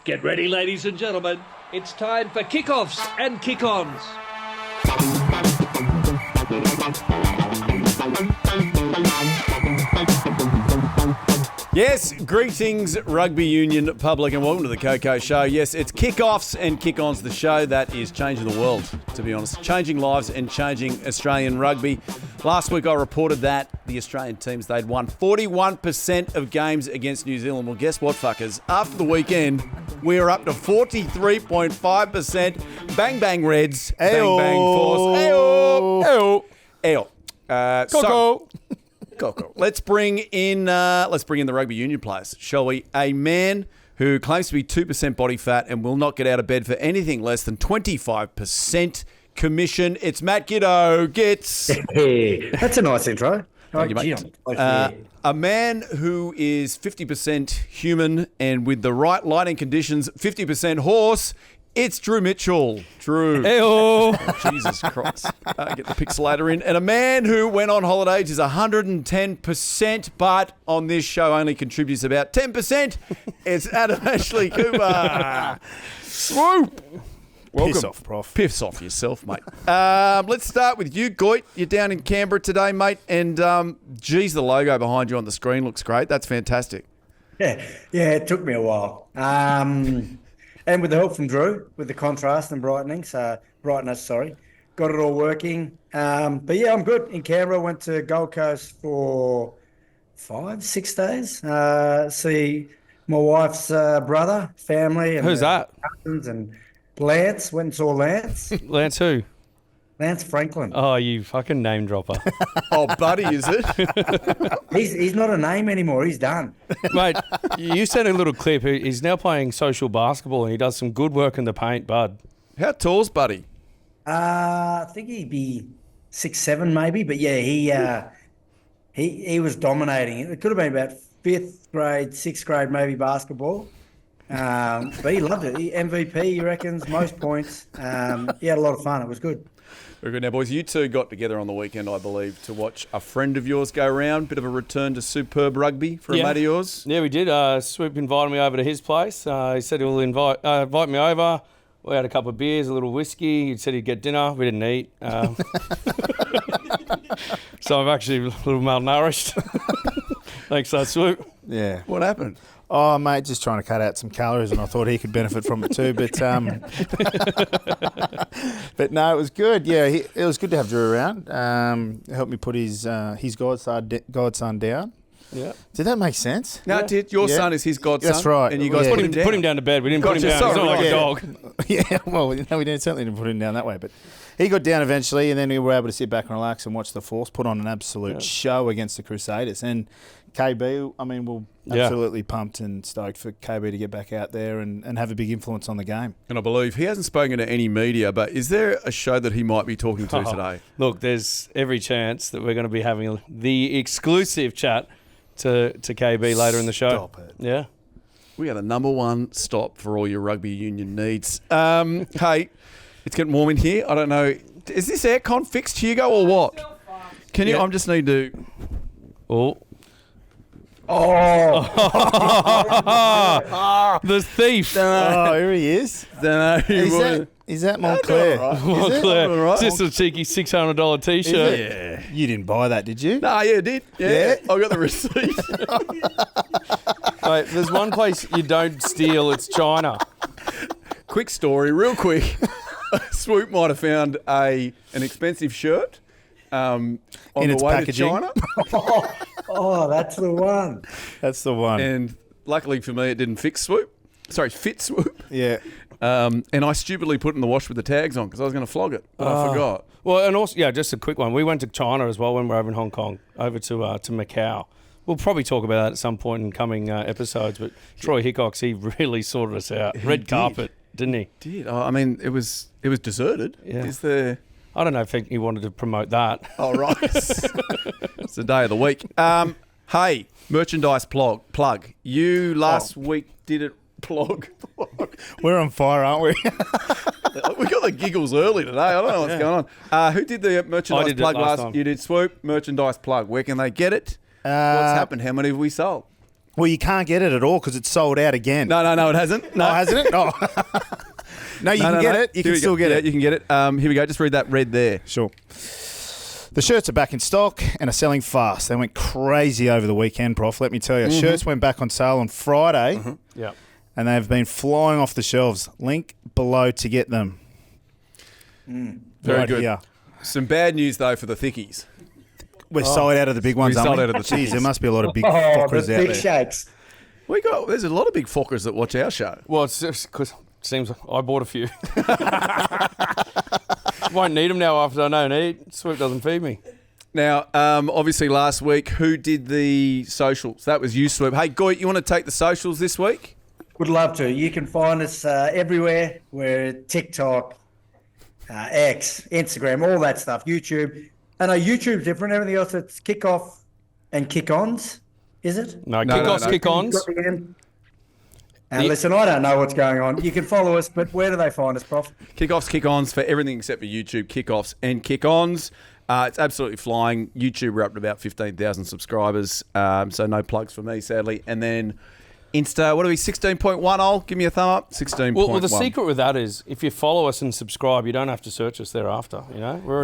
Get ready, ladies and gentlemen. It's time for kickoffs and kick-ons. Yes, greetings rugby union public and welcome to the KOKO Show. Yes, it's kickoffs and kick-ons, the show that is changing the world, to be honest. Changing lives and changing Australian rugby. Last week I reported that the Australian teams, they'd won 41% of games against New Zealand. Well, guess what, fuckers? After the weekend, we're up to 43.5%. Bang, bang, Reds. Bang, bang, Force. Ayo. Ayo. KOKO. KOKO. Let's bring in the rugby union players, shall we? A man who claims to be 2% body fat and will not get out of bed for anything less than 25% commission. It's Matt Gits. Hey, that's a nice intro. Thank you, mate. A man who is 50% human and with the right lighting conditions, 50% horse. It's Drew Mitchell. Drew. Hey-oh. Jesus Christ. Get the pixelator in. And a man who went on holidays is 110%, but on this show only contributes about 10%. It's Adam Ashley Cooper. Swoop. Welcome. Piss off, Prof. Piss off yourself, mate. Let's start with you, Goit. You're down in Canberra today, mate. And, geez, the logo behind you on the screen looks great. That's fantastic. Yeah, it took me a while. And with the help from Drew, with the contrast and brightness, got it all working. But yeah, I'm good. In Canberra, went to Gold Coast for 5-6 days. See my wife's brother, family. And Who's that? Cousins and Lance. Went and saw Lance. Lance who? Lance Franklin. Oh, you fucking name dropper. Oh, buddy, is it? He's not a name anymore. He's done. Mate, you sent a little clip. He's now playing social basketball and he does some good work in the paint, bud. How tall's buddy? I think he'd be 6'7" maybe, but yeah, he was dominating. It could have been about 5th grade, 6th grade maybe basketball. But he loved it. MVP, he reckons, most points. He had a lot of fun. It was good. Very good. Now, boys, you two got together on the weekend, I believe, to watch a friend of yours go round. Bit of a return to superb rugby for a mate of yours. Yeah, we did. Swoop invited me over to his place. He said he'll invite me over. We had a couple of beers, a little whiskey. He said he'd get dinner. We didn't eat. So I'm actually a little malnourished. Thanks, Swoop. Yeah. What happened? Oh, mate, just trying to cut out some calories, and I thought he could benefit from it too. But but no, it was good. Yeah, it was good to have Drew around. Helped me put his godson down. Yeah. Did that make sense? No, it did. Your son is his godson. That's right. And you guys Put him down to bed. We didn't put him down. He's not like a dog. Yeah, well, no, we certainly didn't put him down that way. But he got down eventually, and then we were able to sit back and relax and watch the Force put on an absolute show against the Crusaders. And KB, I mean, we're absolutely pumped and stoked for KB to get back out there and have a big influence on the game. And I believe he hasn't spoken to any media, but is there a show that he might be talking to today? Look, there's every chance that we're going to be having the exclusive chat to KB later in the show. Stop it. Yeah. We are the number one stop for all your rugby union needs. Hey, it's getting warm in here. I don't know. Is this aircon fixed, Hugo, or what? Can you? I just need to... The thief. Oh, here he is. Is that Montclair? Montclair. It's just a cheeky $600 T-shirt. Yeah. You didn't buy that, did you? Nah, yeah, I did. Yeah. I got the receipt. Mate, there's one place you don't steal. It's China. Quick story, real quick. Swoop might have found an expensive shirt on In the its way packaging. to China. Oh, that's the one. That's the one. And luckily for me, it didn't fit Swoop. Yeah. And I stupidly put it in the wash with the tags on because I was going to flog it, but I forgot. Well, and also, just a quick one. We went to China as well when we were over in Hong Kong, over to Macau. We'll probably talk about that at some point in coming episodes, but Troy Hickox, he really sorted us out. Red carpet, didn't he? Did. I mean, it was deserted. Yeah. Is there... I don't know if he wanted to promote that. Oh, right. It's the day of the week. Hey, merchandise plug. You last week did it plug. We're on fire, aren't we? We got the giggles early today. I don't know what's going on. Who did the merchandise plug last time? You did Swoop, merchandise plug. Where can they get it? What's happened? How many have we sold? Well, you can't get it at all because it's sold out again. No, it hasn't. No, Oh, hasn't it? Oh. No, you can get it. You can still get it. Yeah, you can get it. Here we go. Just read that red there. Sure. The shirts are back in stock and are selling fast. They went crazy over the weekend, Prof. Let me tell you. Shirts went back on sale on Friday. Yeah. And they've been flying off the shelves. Link below to get them. Very Right good. here. Some bad news, though, for the thickies. We're sold out of the big ones, sold aren't we? out of the Jeez, thickies. there must be a lot of big Oh, fuckers the out big there. shakes. There's a lot of big fuckers that watch our show. Well, it's just because it seems like I bought a few. Won't need them now after I don't eat. Swoop doesn't feed me. Now, obviously last week, who did the socials? That was you, Swoop. Hey, Goit, you want to take the socials this week? Would love to. You can find us everywhere. We're TikTok, X, Instagram, all that stuff, YouTube. I know YouTube's different. Everything else, it's kickoff and kick-ons, is it? No, No, kick-offs, no. kick-ons. Listen, I don't know what's going on. You can follow us, but where do they find us, Prof? Kickoffs, kick-ons for everything except for YouTube, kickoffs and kick-ons. It's absolutely flying. YouTube, we're up to about 15,000 subscribers, so no plugs for me, sadly. And then Insta, what are we, 16.1, Ol? Give me a thumb up. 16.1. Well, the secret with that is if you follow us and subscribe, you don't have to search us thereafter. You know, we're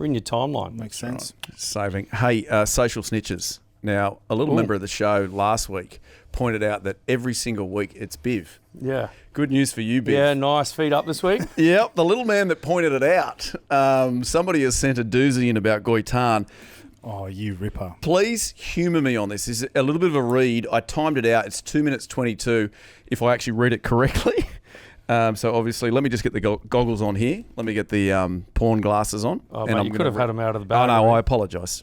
in your timeline. Makes sense. Saving. Hey, Social Snitches. Now, a little member of the show last week pointed out that every single week it's Biv. Yeah. Good news for you, Biv. Yeah, nice. Feet up this week. Yep, the little man that pointed it out. Somebody has sent a doozy in about Goitan. Oh, you ripper. Please humour me on this. This is a little bit of a read. I timed it out. It's 2 minutes 22 if I actually read it correctly. So obviously, let me just get the goggles on here. Let me get the porn glasses on. Oh, mate, you could have had them out of the Oh, bag. no, I apologise.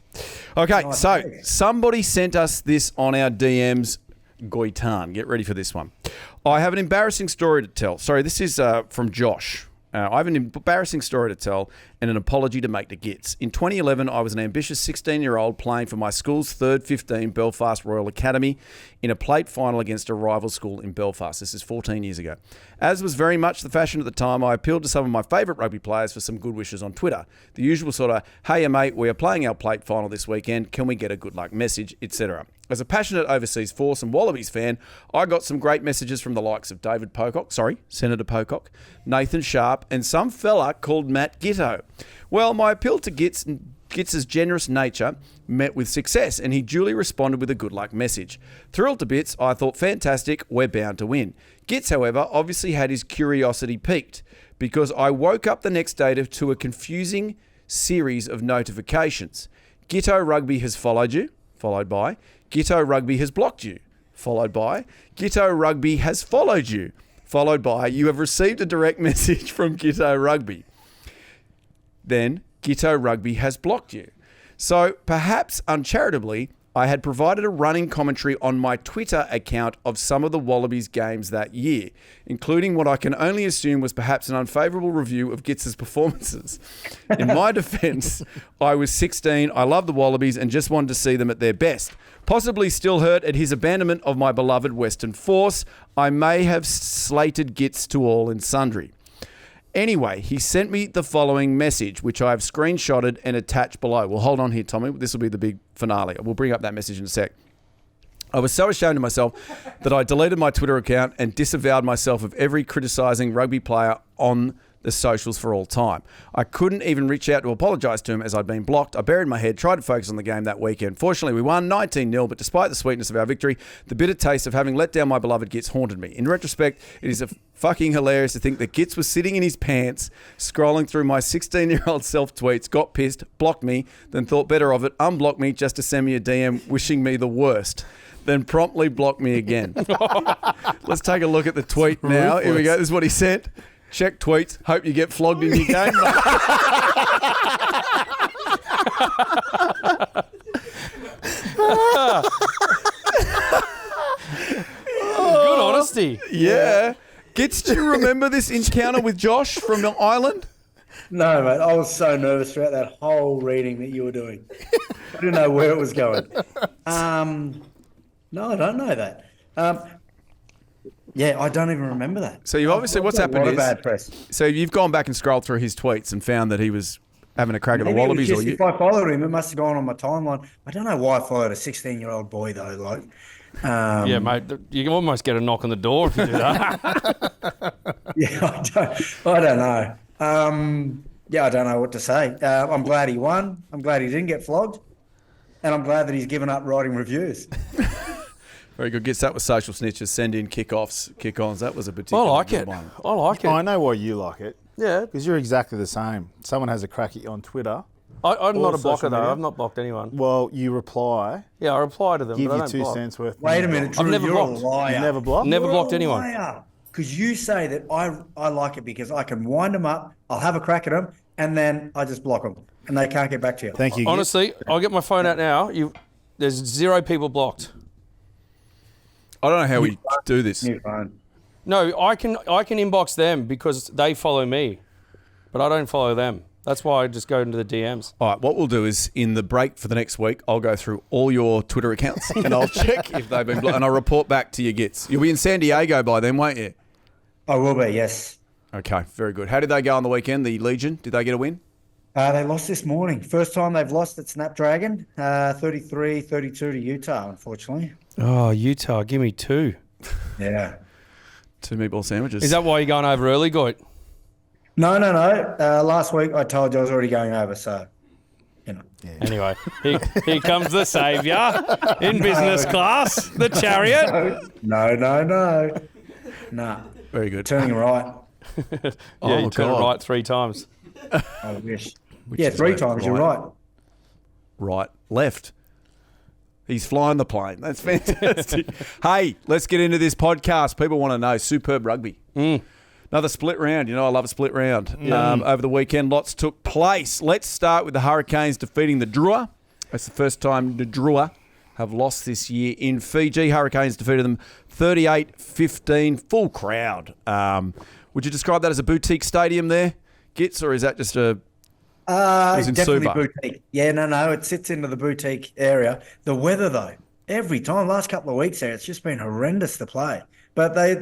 Okay, Nice. so somebody sent us this on our DMs. Goitan, get ready for this one. I have an embarrassing story to tell. Sorry, this is from Josh. I have an embarrassing story to tell and an apology to make to Gits. In 2011, I was an ambitious 16-year-old playing for my school's third 15 Belfast Royal Academy in a plate final against a rival school in Belfast. This is 14 years ago. As was very much the fashion at the time, I appealed to some of my favourite rugby players for some good wishes on Twitter. The usual sort of, hey mate, we are playing our plate final this weekend, can we get a good luck message, etc. As a passionate overseas Force and Wallabies fan, I got some great messages from the likes of Senator Pocock, Nathan Sharp, and some fella called Matt Gitto. Well, my appeal to Gits's generous nature met with success, and he duly responded with a good luck message. Thrilled to bits, I thought, fantastic, we're bound to win. Gits, however, obviously had his curiosity piqued, because I woke up the next day to a confusing series of notifications. Gitto Rugby has followed you, followed by Gitto Rugby has blocked you, followed by Gitto Rugby has followed you, followed by you have received a direct message from Gitto Rugby. Then Gitto Rugby has blocked you. So perhaps uncharitably, I had provided a running commentary on my Twitter account of some of the Wallabies games that year, including what I can only assume was perhaps an unfavourable review of Gits's performances. In my defence, I was 16, I love the Wallabies and just wanted to see them at their best. Possibly still hurt at his abandonment of my beloved Western Force, I may have slated Gits to all and sundry. Anyway, he sent me the following message, which I have screenshotted and attached below. Well, hold on here, Tommy. This will be the big finale. We'll bring up that message in a sec. I was so ashamed of myself that I deleted my Twitter account and disavowed myself of every criticising rugby player on the socials for all time. I couldn't even reach out to apologise to him as I'd been blocked. I buried my head, tried to focus on the game that weekend. Fortunately, we won 19-0, but despite the sweetness of our victory, the bitter taste of having let down my beloved Gits haunted me. In retrospect, it is fucking hilarious to think that Gits was sitting in his pants, scrolling through my 16-year-old self-tweets, got pissed, blocked me, then thought better of it, unblocked me just to send me a DM wishing me the worst, then promptly blocked me again. Let's take a look at the tweet now. Here we go. This is what he sent. Check tweets. Hope you get flogged in your game. Good honesty. Yeah. Gits, do you remember this encounter with Josh from the island? No, mate. I was so nervous throughout that whole reading that you were doing. I didn't know where it was going. No, I don't know that. Yeah, I don't even remember that. So you obviously, what's happened is, bad press. so you've gone back and scrolled through his tweets and found that he was having a crack at the Maybe it was Wallabies, just, or you? if I followed him, it must have gone on my timeline. I don't know why I followed a 16-year-old boy though. Like, Yeah, mate, you can almost get a knock on the door if you do that. Yeah, I don't know. I don't know what to say. I'm glad he won. I'm glad he didn't get flogged. And I'm glad that he's given up writing reviews. Very good. Gets that with Social Snitches. Send in kick-offs, kick-ons. That was a particular I like good it. one. I like it. I know why you like it. Yeah. Because you're exactly the same. Someone has a crack at you on Twitter. I'm not a blocker, social though. media. I've not blocked anyone. Well, you reply, Yeah, I reply to them, give but I you don't 2 block. cents worth. Wait a minute, Drew, I've never you're blocked. a liar. You never blocked? Never blocked anyone. Because you say that I like it because I can wind them up, I'll have a crack at them, and then I just block them, and they can't get back to you. Thank you. Honestly, I'll get my phone out now. There's 0 people blocked. I don't know how we do this. New phone. No, I can inbox them because they follow me, but I don't follow them. That's why I just go into the DMs. All right, what we'll do is in the break for the next week, I'll go through all your Twitter accounts and I'll check if they've been blocked and I'll report back to your gits. You'll be in San Diego by then, won't you? I will be, yes. Okay, very good. How did they go on the weekend, the Legion? Did they get a win? They lost this morning. First time they've lost at Snapdragon. 33-32 to Utah, unfortunately. Oh, Utah, give me 2. Yeah. 2 meatball sandwiches. Is that why you're going over early, Goit? No. Last week I told you I was already going over, so, you know. Yeah. Anyway, here comes the saviour in business class, the chariot. No. Nah. Very good. Turning right. Yeah, you turn it right 3 times. I wish. Which Yeah, is 3 left, times, you're right. right. Right, left. He's flying the plane. That's fantastic. Hey, let's get into this podcast. People want to know. Superb rugby. Another split round. You know, I love a split round. Over the weekend, lots took place. Let's start with the Hurricanes defeating the Drua. That's the first time the Drua have lost this year in Fiji. Hurricanes defeated them 38-15, full crowd. Would you describe that as a boutique stadium there, Gits, or is that just a... was in Definitely Suva? boutique. Yeah, no, it sits into the boutique area. The weather, though, every time, last couple of weeks there, it's just been horrendous to play. But they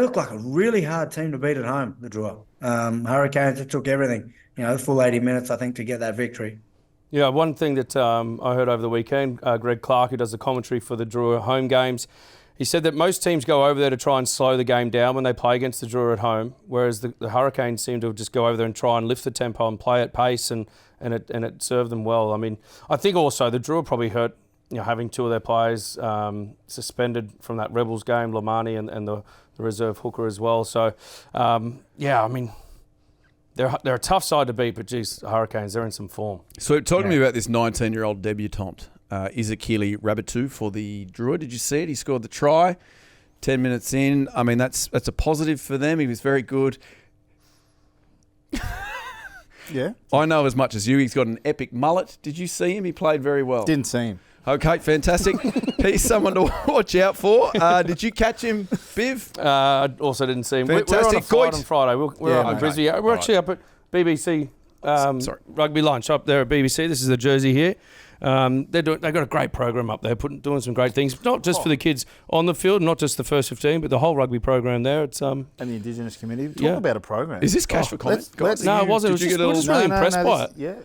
look like a really hard team to beat at home, the Drua. Hurricanes, it took everything, the full 80 minutes, I think, to get that victory. Yeah, one thing that I heard over the weekend, Greg Clark, who does the commentary for the Drua home games, he said that most teams go over there to try and slow the game down when they play against the Drua at home, whereas the Hurricanes seem to just go over there and try and lift the tempo and play at pace, and it served them well. I mean, I think also the Drua probably hurt, having 2 of their players suspended from that Rebels game, Lamani and the reserve hooker as well. So, I mean, they're a tough side to beat, but geez, the Hurricanes, they're in some form. So talk to me about this 19-year-old debutante, Izakili Rabitu for the Drua. Did you see it? He scored the try 10 minutes in. I mean, that's a positive for them. He was very good. Yeah. I know as much as you. He's got an epic mullet. Did you see him? He played very well. Didn't see him. Okay, fantastic. He's someone to watch out for. Did you catch him, Biv? I also didn't see him. We're on Fantastic. a flight Goit. on Friday. We're up in mate. Brisbane. We're actually up at BBC Sorry. Rugby Lunch up there at BBC. This is the jersey here. They've got a great program up there, doing some great things, not just for the kids on the field, not just the first 15, but the whole rugby program there. It's And the Indigenous community. Talk about a program. Is this cash for comment? let's- No, it wasn't. Did you We're just really impressed by it. Yeah.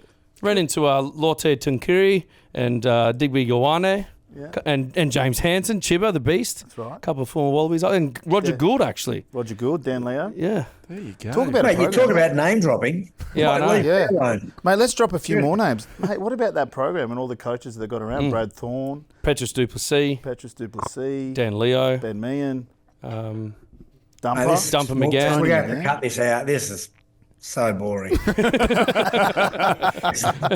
Ran into Lotte Tunkiri and Digby Yowane. Yeah. And James Hansen, Chibba, the Beast. That's right. A couple of former Wallabies. And Roger Gould, actually. Roger Gould, Dan Leo. Yeah. There you go. Talk about Mate, a you program. talk about name dropping. Yeah, I know. Leave Yeah. it alone. Mate, let's drop a few more names. Mate, what about that program and all the coaches that they've got around? Brad Thorne, Petrus Duplessis, Petrus Duplessis, Dan Leo, Ben Meehan, um, Dumper. This is- Dumper McGann. We're going to Yeah. cut this out. This is so boring.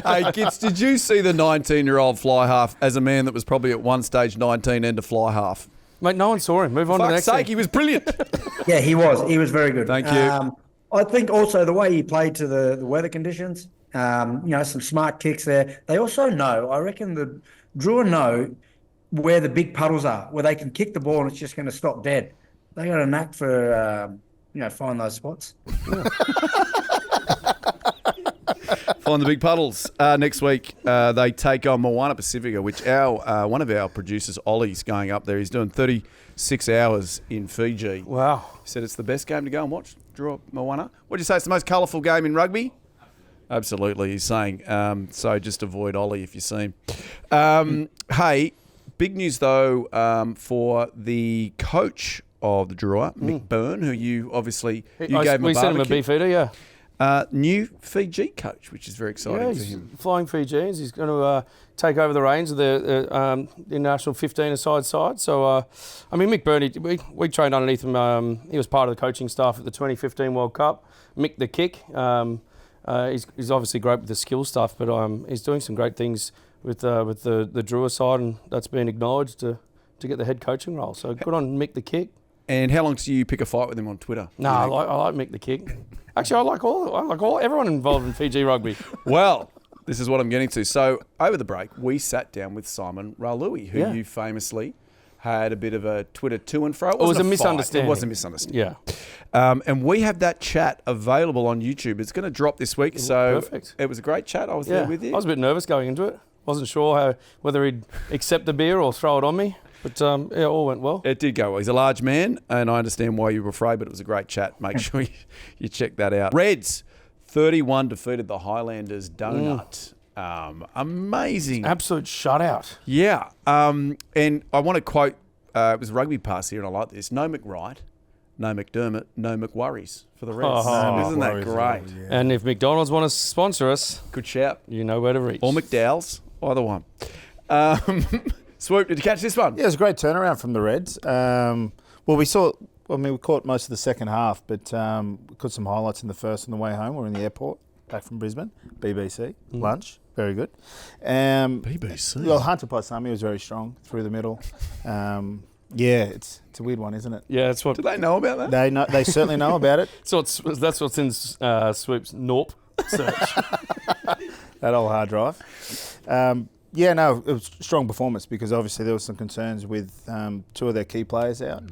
Hey, kids, did you see the 19-year-old fly half as a man that was probably at one stage 19 and a fly half? mate, no one saw him. Move on to the Fuck's next sake, thing. he was brilliant. Yeah, he was. He was very good. Thank you. I think also the way he played to the weather conditions, some smart kicks there. They also know, I reckon the Drua know where the big puddles are, where they can kick the ball and it's just going to stop dead. They got a knack for, find those spots. Find the big puddles. Next week, they take on Moana Pacifica, which one of our producers, Ollie's going up there. He's doing 36 hours in Fiji. Wow. He said it's the best game to go and watch. Draw Moana. What do you say? It's the most colourful game in rugby? Absolutely, he's saying. So just avoid Ollie if you see him. Hey, Big news, though, for the coach of the Drua, Mick Byrne, who you obviously gave him a barbecue. We sent him a BeefEater, yeah. New Fiji coach, which is very exciting for him. Flying Fijians. He's going to take over the reins of the national 15-a-side side. So, I mean, Mick Byrne, we trained underneath him. He was part of the coaching staff at the 2015 World Cup. Mick the kick. He's obviously great with the skill stuff, but he's doing some great things with the Drua side, and that's been acknowledged to get the head coaching role. So good on Mick the kick. And how long do you pick a fight with him on Twitter? No, I like Mick the kick. Actually, I like all everyone involved in Fiji rugby. Well, this is what I'm getting to. So over the break, we sat down with Simon RAIWALUI, who you famously had a bit of a Twitter to and fro. It was a fight. misunderstanding. It was a misunderstanding. Yeah. And we have that chat available on YouTube. It's going to drop this week. So perfect. It was a great chat. I was there with you. I was a bit nervous going into it. Wasn't sure whether he'd accept the beer or throw it on me. But, it all went well. It did go well. He's a large man, and I understand why you were afraid, but it was a great chat. Make sure you check that out. Reds, 31 defeated the Highlanders Donut. Amazing. Absolute shutout. Yeah. And I want to quote, it was Rugby Pass here, and I like this. No McWright, no McDermott, no McWorries for the Reds. Isn't that great? Yeah. And if McDonald's want to sponsor us, Good shout. you know where to reach. Or McDowell's, either one. Swoop, did you catch this one? Yeah, it was a great turnaround from the Reds. We caught most of the second half, but we caught some highlights in the first on the way home. We're in the airport, back from Brisbane, BBC, lunch, very good. BBC. Well, Hunter Paisami was very strong through the middle. It's a weird one, isn't it? Yeah, that's what. Do they know about that? They certainly know about it. So that's what's in Swoop's Norp search. That old hard drive. It was a strong performance because obviously there was some concerns with two of their key players out.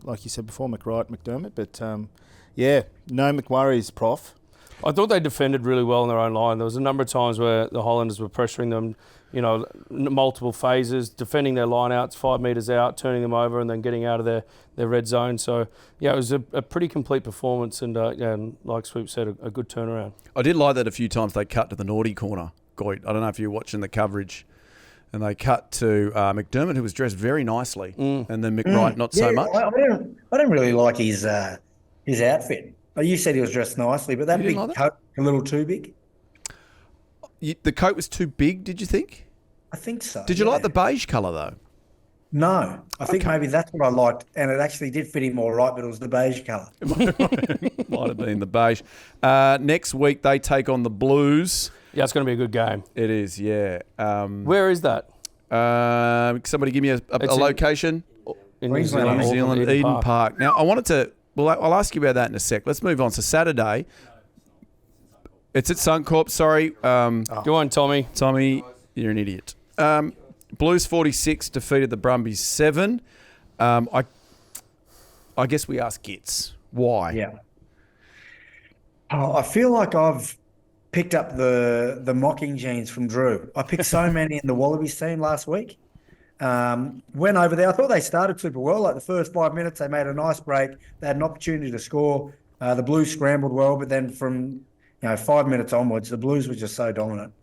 Like you said before, McWright, McDermott. But, no McWorries, Prof. I thought they defended really well in their own line. There was a number of times where the Highlanders were pressuring them, multiple phases, defending their line outs 5 metres out, turning them over and then getting out of their red zone. So, it was a pretty complete performance and like Swoop said, a good turnaround. I did like that a few times they cut to the naughty corner. Goit. I don't know if you're watching the coverage, and they cut to McDermott, who was dressed very nicely, and then McWright not so much. I don't really like his outfit. You said he was dressed nicely, but that big coat a little too big. The coat was too big, did you think? I think so. Did you like the beige colour though? No, I think maybe that's what I liked, and it actually did fit him all right, but it was the beige colour. Might have been the beige. Next week they take on the Blues. Yeah, it's going to be a good game. It is, yeah. Where is that? Somebody give me a location. In New Zealand. New Zealand, Eden Park. Now, I wanted to... Well, I'll ask you about that in a sec. Let's move on. So, Saturday, it's at Suncorp. Sorry. Go on, Tommy. Tommy, you're an idiot. Blues 46 defeated the Brumbies 7. I guess we ask Gits. Why? Yeah. I feel like I've picked up the mocking genes from Drew. I picked so many in the Wallabies team last week. Went over there. I thought they started super well. Like the first 5 minutes, they made a nice break. They had an opportunity to score. The Blues scrambled well, but then from 5 minutes onwards, the Blues were just so dominant.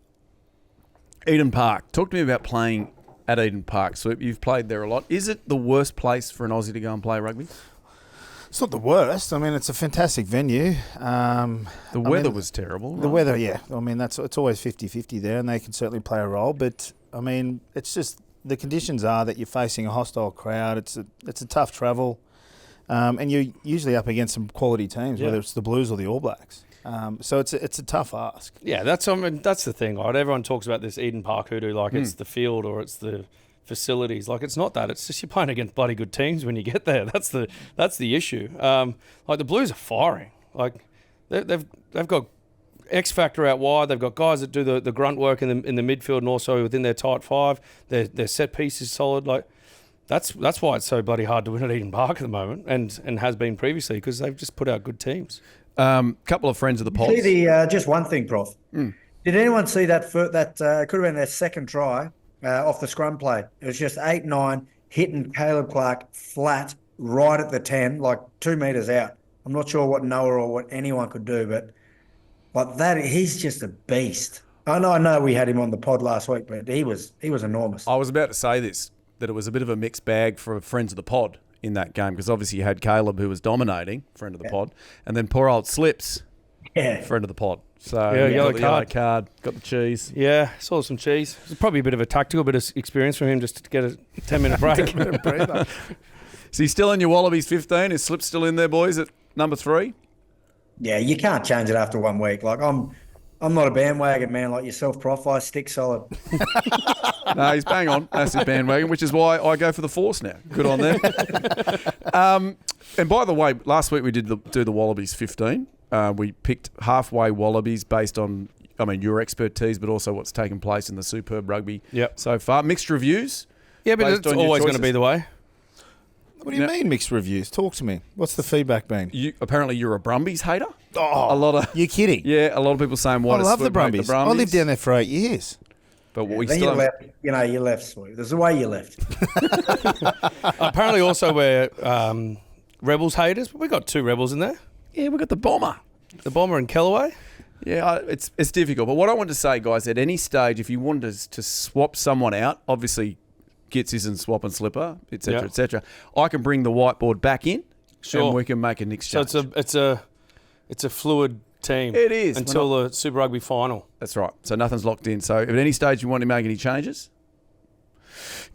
Eden Park. Talk to me about playing at Eden Park. So you've played there a lot. Is it the worst place for an Aussie to go and play rugby? It's not the worst. I mean, it's a fantastic venue. The weather was terrible. The weather, yeah. I mean, it's always 50-50 there, and they can certainly play a role. But, I mean, it's just the conditions are that you're facing a hostile crowd. It's a tough travel. And you're usually up against some quality teams, whether it's the Blues or the All Blacks. So it's a tough ask. Yeah, that's the thing, right? Everyone talks about this Eden Park hoodoo like it's the field or it's the facilities. Like it's not that. It's just you're playing against bloody good teams when you get there. That's the issue. Like the Blues are firing. Like they've got X factor out wide. They've got guys that do the grunt work in the midfield and also within their tight five. Their set piece is solid. Like that's why it's so bloody hard to win at Eden Park at the moment and has been previously because they've just put out good teams. Couple of friends of the pods. See just one thing, Prof. Did anyone see that could have been their second try off the scrum play? It was just 8-9 hitting Caleb Clark flat right at the 10, like 2 metres out. I'm not sure what Noah or what anyone could do, but like that, he's just a beast. I know we had him on the pod last week, but he was enormous. I was about to say this. that it was a bit of a mixed bag for friends of the pod in that game, because obviously you had Caleb, who was dominating, friend of the pod, and then poor old Slips, friend of the pod. So yellow card, got the cheese. Yeah, saw some cheese. It's probably a bit of a tactical bit of experience for him just to get a 10-minute break. Is he still in your Wallabies 15? Is Slips still in there, boys, at number 3? Yeah, you can't change it after 1 week. Like I'm not a bandwagon man like yourself, Prof. I stick solid. No, he's bang on. That's his bandwagon, which is why I go for the Force now. Good on them. And by the way, last week we did do the Wallabies 15. We picked halfway Wallabies based on, your expertise, but also what's taken place in the superb rugby so far. Mixed reviews. Yeah, but it's always going to be the way. What do you mean mixed reviews? Talk to me. What's the feedback been? Apparently you're a Brumbies hater. Oh, you're kidding. Yeah, a lot of people saying why I love the Brumbies. I lived down there for 8 years. But we then still you left, Swoop. There's a way you left. Apparently also we're Rebels haters, but we got 2 Rebels in there. Yeah, we got the Bomber. The Bomber and Kellaway. Yeah, it's difficult. But what I want to say, guys, at any stage, if you wanted to swap someone out, obviously Gits isn't swap and slipper, etc., etc. I can bring the whiteboard back in, and we can make an exchange. So it's a fluid team. It is until the Super Rugby final. That's right. So nothing's locked in. So if at any stage you want to make any changes,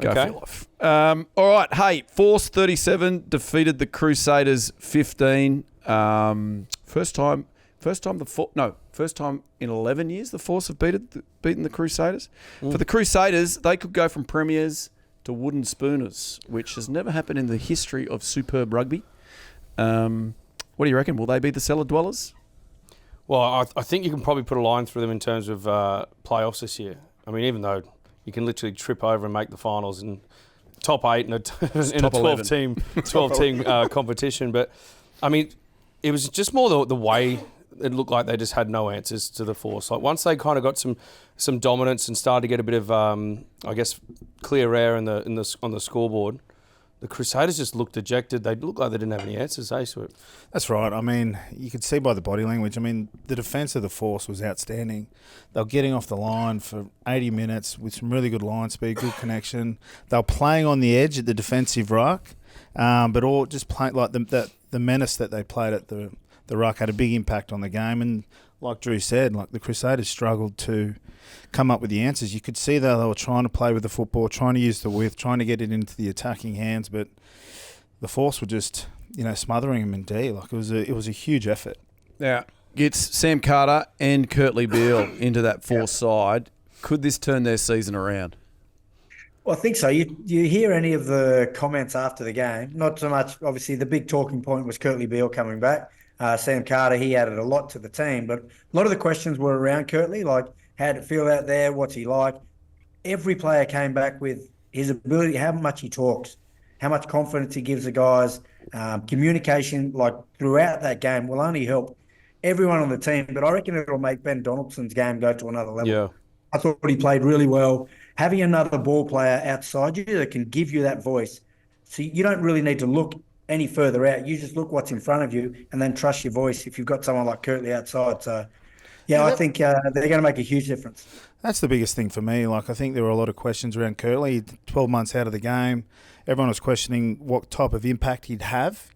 go for your life. All right. Hey, Force 37 defeated the Crusaders 15. First time in 11 years the Force have beaten the Crusaders. For the Crusaders, they could go from premiers to wooden spooners, which has never happened in the history of superb rugby. What do you reckon? Will they be the cellar dwellers? Well, I think you can probably put a line through them in terms of playoffs this year. I mean, even though you can literally trip over and make the finals and top 8 in a 12-team competition. But, I mean, it was just more the way it looked like they just had no answers to the Force. Like once they kind of got some dominance and started to get a bit of, clear air on the scoreboard, the Crusaders just looked dejected. They looked like they didn't have any answers, Swoop? That's right. I mean, you could see by the body language. I mean, the defence of the Force was outstanding. They were getting off the line for 80 minutes with some really good line speed, good connection. They were playing on the edge at the defensive ruck, but all just playing like the menace that they played at the ruck had a big impact on the game. And like Drew said, like the Crusaders struggled to come up with the answers. You could see that they were trying to play with the football, trying to use the width, trying to get it into the attacking hands, but the Force were just, smothering them in D. Like it was a huge effort. Yeah, gets Sam Carter and Kurtley Beale into that Force side. Could this turn their season around? Well, I think so. You hear any of the comments after the game? Not so much. Obviously, the big talking point was Kurtley Beale coming back. Sam Carter, he added a lot to the team, but a lot of the questions were around Kurtley, like how did it feel out there, what's he like? Every player came back with his ability, how much he talks, how much confidence he gives the guys. Communication, like throughout that game, will only help everyone on the team, but I reckon it'll make Ben Donaldson's game go to another level. Yeah. I thought he played really well. Having another ball player outside you that can give you that voice, so you don't really need to look any further out. You just look what's in front of you and then trust your voice if you've got someone like Kurtley outside. So, I think they're going to make a huge difference. That's the biggest thing for me. Like, I think there were a lot of questions around Kurtley. 12 months out of the game, everyone was questioning what type of impact he'd have.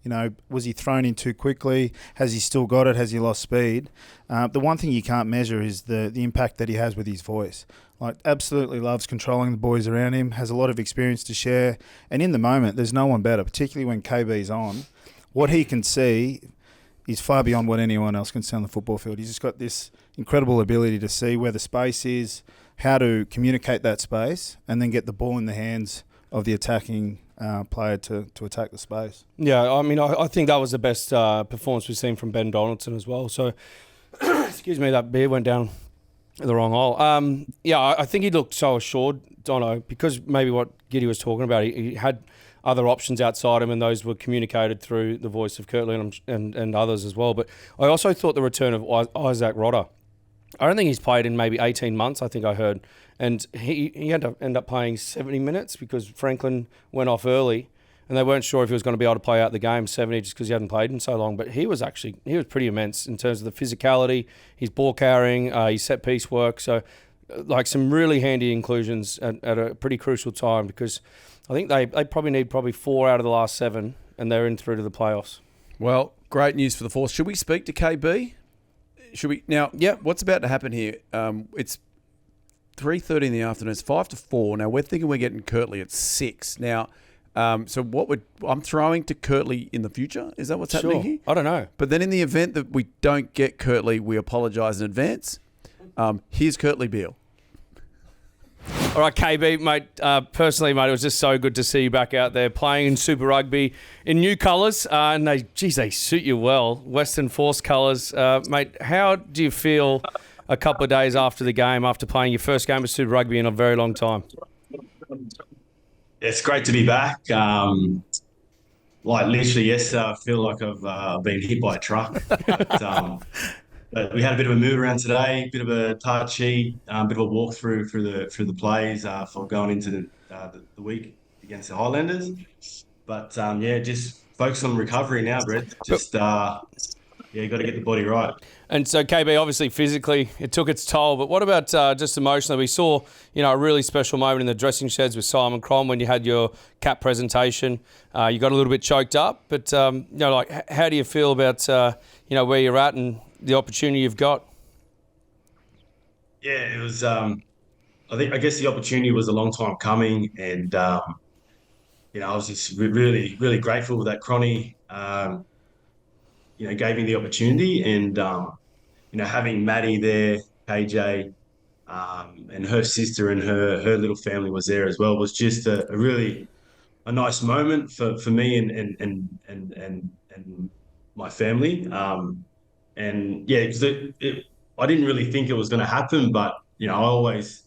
Was he thrown in too quickly? Has he still got it? Has he lost speed? The one thing you can't measure is the impact that he has with his voice. Like, absolutely loves controlling the boys around him, has a lot of experience to share. And in the moment, there's no one better, particularly when KB's on. What he can see is far beyond what anyone else can see on the football field. He's just got this incredible ability to see where the space is, how to communicate that space, and then get the ball in the hands of the attacking player to attack the space. Yeah, I mean, I think that was the best performance we've seen from Ben Donaldson as well. So, excuse me, that beer went down the wrong hole. I think he looked so assured, Dono, because maybe what Giddy was talking about, he had other options outside him, and those were communicated through the voice of Kurtley and others as well. But I also thought the return of Isaac Rodder. I don't think he's played in maybe 18 months, I think I heard. And he had to end up playing 70 minutes because Franklin went off early, and they weren't sure if he was going to be able to play out the game 70 just because he hadn't played in so long. But he was pretty immense in terms of the physicality, his ball carrying, his set piece work. So, like, some really handy inclusions at a pretty crucial time because I think they probably need 4 out of the last 7, and they're in through to the playoffs. Well, great news for the Force. Should we speak to KB? Should we now? Yeah. What's about to happen here? It's 3:30 in the afternoon. It's 5 to 4. Now we're thinking we're getting Kurtley at 6. Now, so I'm throwing to Kurtley in the future. Is that what's happening here? I don't know. But then in the event that we don't get Kurtley, we apologise in advance. Here's Kurtley Beale. All right, KB, mate. Personally, mate, it was just so good to see you back out there playing in Super Rugby in new colours, and they suit you well. Western Force colours, mate. How do you feel a couple of days after the game, after playing your first game of Super Rugby in a very long time? It's great to be back. Like literally yesterday, I feel like I've been hit by a truck. But we had a bit of a move around today, bit of a touchy, bit of a walk through the plays for going into the week against the Highlanders. But just focus on recovery now, Brett. Just you got to get the body right. And so, KB, obviously physically it took its toll, but what about just emotionally? We saw, a really special moment in the dressing sheds with Simon Crom when you had your cap presentation. You got a little bthink choked up, but how do you feel about where you're at and the opportunity you've got? Yeah, it was. I guess the opportunity was a long time coming, and I was just really, really grateful that Cronny, gave me the opportunity, and having Maddie there, KJ, and her sister and her little family was there as well, was just a really nice moment for me and my family. And yeah, because I didn't really think it was going to happen, but I always,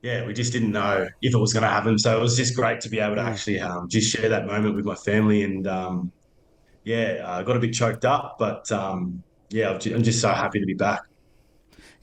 we just didn't know if it was going to happen. So it was just great to be able to actually just share that moment with my family, and I got a bit choked up, but I'm just so happy to be back.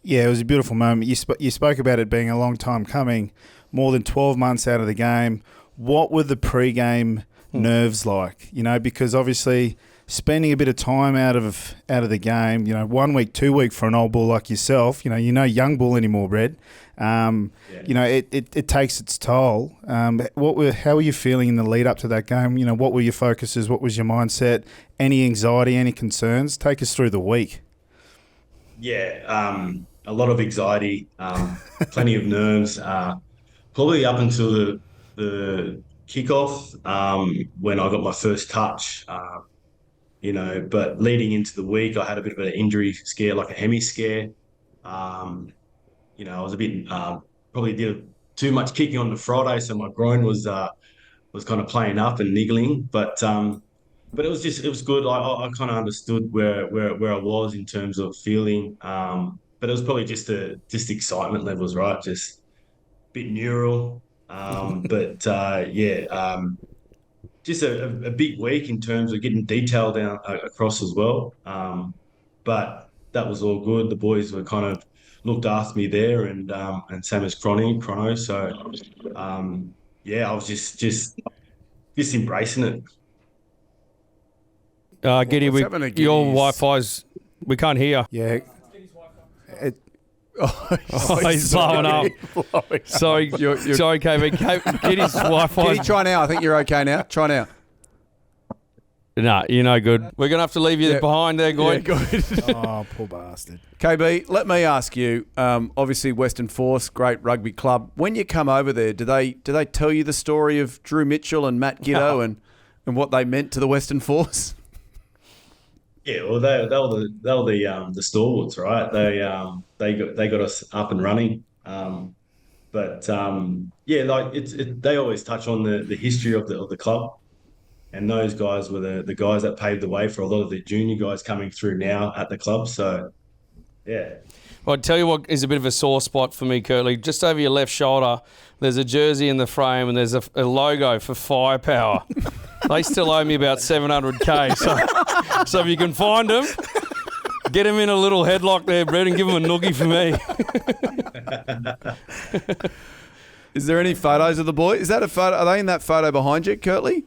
Yeah, it was a beautiful moment. You spoke about it being a long time coming, more than 12 months out of the game. What were the pre-game nerves like? Because obviously spending a bit of time out of the game, 1 week, 2 week for an old bull like yourself, young bull anymore, Brett. It takes its toll. How were you feeling in the lead up to that game? What were your focuses? What was your mindset? Any anxiety? Any concerns? Take us through the week. Yeah, a lot of anxiety, plenty of nerves. Probably up until the kickoff, when I got my first touch. But leading into the week, I had a bit of an injury scare, like a hemi scare. I was a bit probably did too much kicking on the Friday, so my groin was kind of playing up and niggling. But it was good. I kind of understood where I was in terms of feeling. But it was probably just excitement levels, right? Just a bit neural. Just a big week in terms of getting detail down across as well. But that was all good. The boys were kind of looked after me there, and same as Chrono. So I was just embracing it. Giddy, your Wi-Fi's, we can't hear. Yeah. He's blowing up. Sorry, KB. Giddy's Wi-Fi. Giddy, try now. I think you're okay now. Try now. No, you're no good. We're going to have to leave you behind there, Goit. Yeah, good. Oh, poor bastard. KB, let me ask you, obviously Western Force, great rugby club. When you come over there, do they tell you the story of Drew Mitchell and Matt Giddo and what they meant to the Western Force? Yeah, well, they were the stalwarts, right? They got us up and running. They always touch on the history of the club, and those guys were the guys that paved the way for a lot of the junior guys coming through now at the club. So, yeah. Well, I'll tell you what is a bit of a sore spot for me, Kurtley. Just over your left shoulder, there's a jersey in the frame and there's a logo for Firepower. They still owe me about $700K. So if you can find them, get them in a little headlock there, Brett, and give them a noogie for me. Is there any photos of the boy? Is that a photo? Are they in that photo behind you, Kurtley?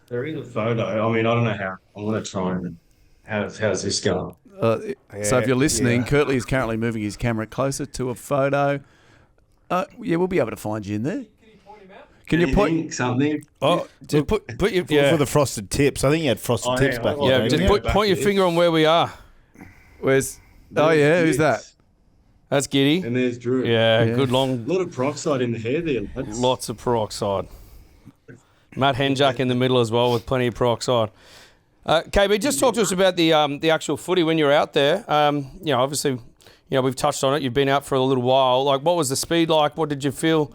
There is a photo. I mean, I don't know how. I'm going to try and... How's this going? So if you're listening, Kurtley is currently moving his camera closer to a photo. We'll be able to find you in there. Can you put something? Oh, just put your For the frosted tips. I think you had frosted tips back in the yeah. day, Just didn't you? point your finger on where we are. Where's? Oh yeah, who's that? That's Giddy. And there's Drew. Yeah, good long. A lot of peroxide in the hair there. Lots of peroxide. Matt Henjack in the middle as well with plenty of peroxide. KB, just talk to us about the actual footy when you're out there. Obviously, we've touched on it. You've been out for a little while. Like, what was the speed like? What did you feel?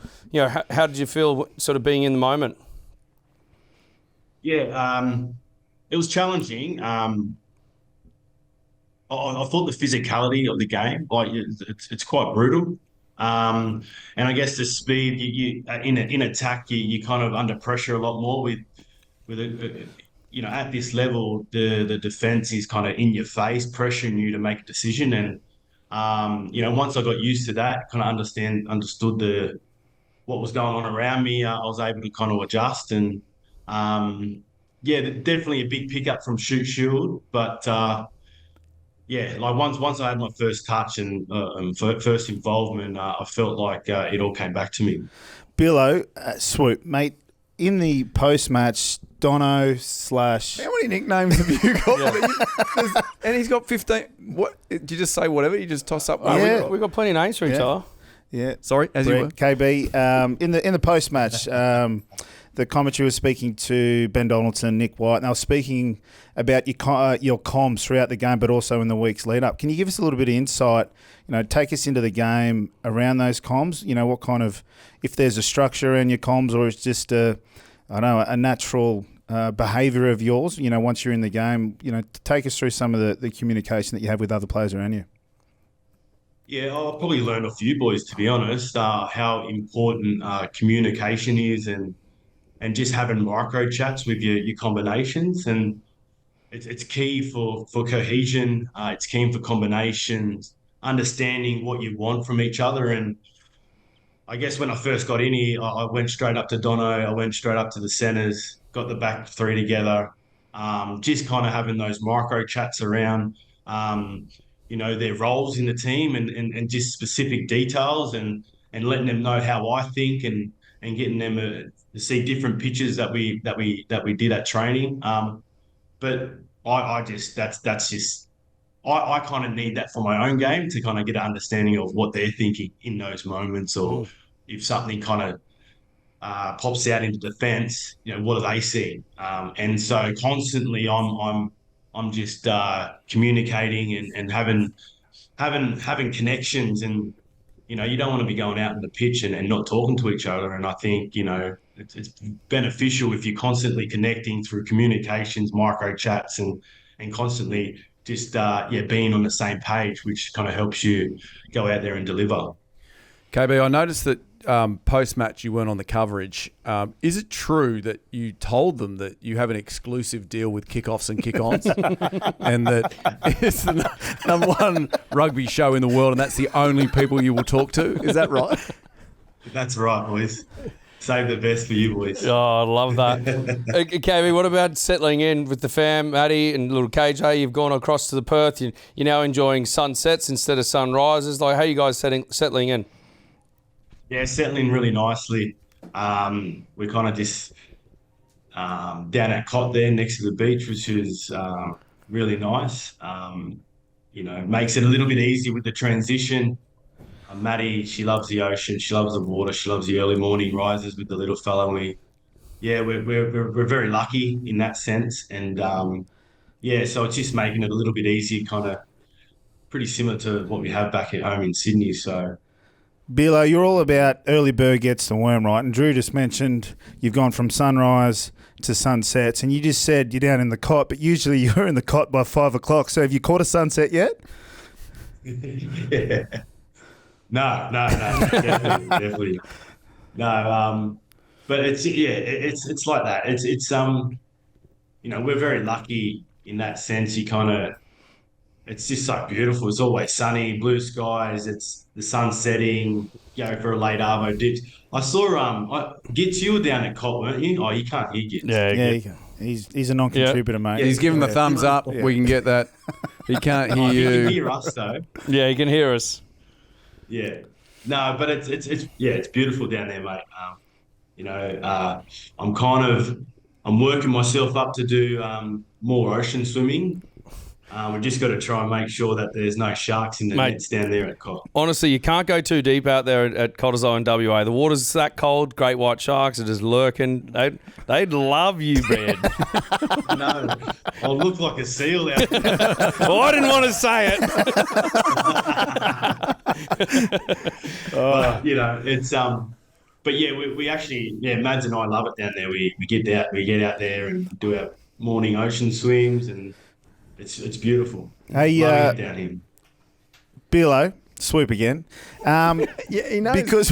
How did you feel sort of being in the moment? Yeah, it was challenging. I thought the physicality of the game, like it's quite brutal. And I guess the speed, you in attack, you kind of under pressure a lot more with at this level, the defense is kind of in your face, pressuring you to make a decision. And once I got used to that, kind of understood what was going on around me, I was able to kind of adjust. And definitely a big pickup from shoot shield, but. Like once I had my first touch and first involvement, I felt like it all came back to me. Billo, swoop, mate. In the post-match, Dono / How many nicknames have you got? And he's got 15. What? Did you just say whatever? You just toss up? Yeah. We got plenty of names for each other. Yeah. Sorry, as you were. KB, in the post-match, the commentary was speaking to Ben Donaldson, Nick White, and they were speaking about your comms throughout the game, but also in the weeks lead up. Can you give us a little bit of insight? Take us into the game around those comms. What kind of, if there's a structure around your comms, or it's just a natural behaviour of yours. Once you're in the game, take us through some of the communication that you have with other players around you. Yeah, I'll probably learn off you boys, to be honest, how important communication is and just having micro chats with your combinations. And it's key for cohesion. It's key for combinations, understanding what you want from each other. And I guess when I first got in here, I went straight up to Dono. I went straight up to the centres, got the back three together, just kind of having those micro chats around, their roles in the team and just specific details and letting them know how I think and getting them to see different pictures that we did at training. But I kind of need that for my own game to kind of get an understanding of what they're thinking in those moments, or if something kind of pops out into defence, what are they seeing? And so constantly I'm just communicating and having connections, and you don't want to be going out in the pitch and not talking to each other. And I think it's beneficial if you're constantly connecting through communications, micro chats, and constantly just being on the same page, which kind of helps you go out there and deliver. KB, I noticed that post-match you weren't on the coverage. Is it true that you told them that you have an exclusive deal with Kickoffs and Kick-Ons and that it's the number one rugby show in the world and that's the only people you will talk to? Is that right? That's right, boys. Save the best for you, boys. Oh, I love that. KB, what about settling in with the fam, Matty and little KJ? You've gone across to the Perth. You're now enjoying sunsets instead of sunrises. Like, how are you guys settling in? Yeah, settling really nicely. We're kind of just down at Cot there next to the beach, which is really nice. Makes it a little bit easier with the transition. Maddie, she loves the ocean, she loves the water, she loves the early morning rises with the little fella. We're very lucky in that sense, and so it's just making it a little bit easier, kind of pretty similar to what we have back at home in Sydney. So, Beale, you're all about early bird gets the worm, right? And Drew just mentioned you've gone from sunrise to sunsets, and you just said you're down in the cot, but usually you're in the cot by 5 o'clock. So have you caught a sunset yet? Yeah. No, definitely. No, but it's like that. It's we're very lucky in that sense. It's just so beautiful. It's always sunny, blue skies. It's the sun setting. Go for a late arvo dips. I saw Gits, you were down at Cot, weren't you? Oh, you can't hear Gits. Yeah. He's a non-contributor, mate. Yeah, he's giving the thumbs up. Yeah. We can get that. He can't hear you. He can hear us though. Yeah, he can hear us. Yeah. No, but it's beautiful down there, mate. I'm working myself up to do more ocean swimming. We've just got to try and make sure that there's no sharks in the nets down there at Cot. Honestly, you can't go too deep out there at Cottesloe in WA. The water's that cold. Great white sharks are just lurking. They'd love you, Ben. No, I'll look like a seal out there. Well, I didn't want to say it. It's But yeah, we actually, Mads and I love it down there. We get out there and do our morning ocean swims, and it's beautiful. Hey, Loving it down here. Beale, swoop again. He knows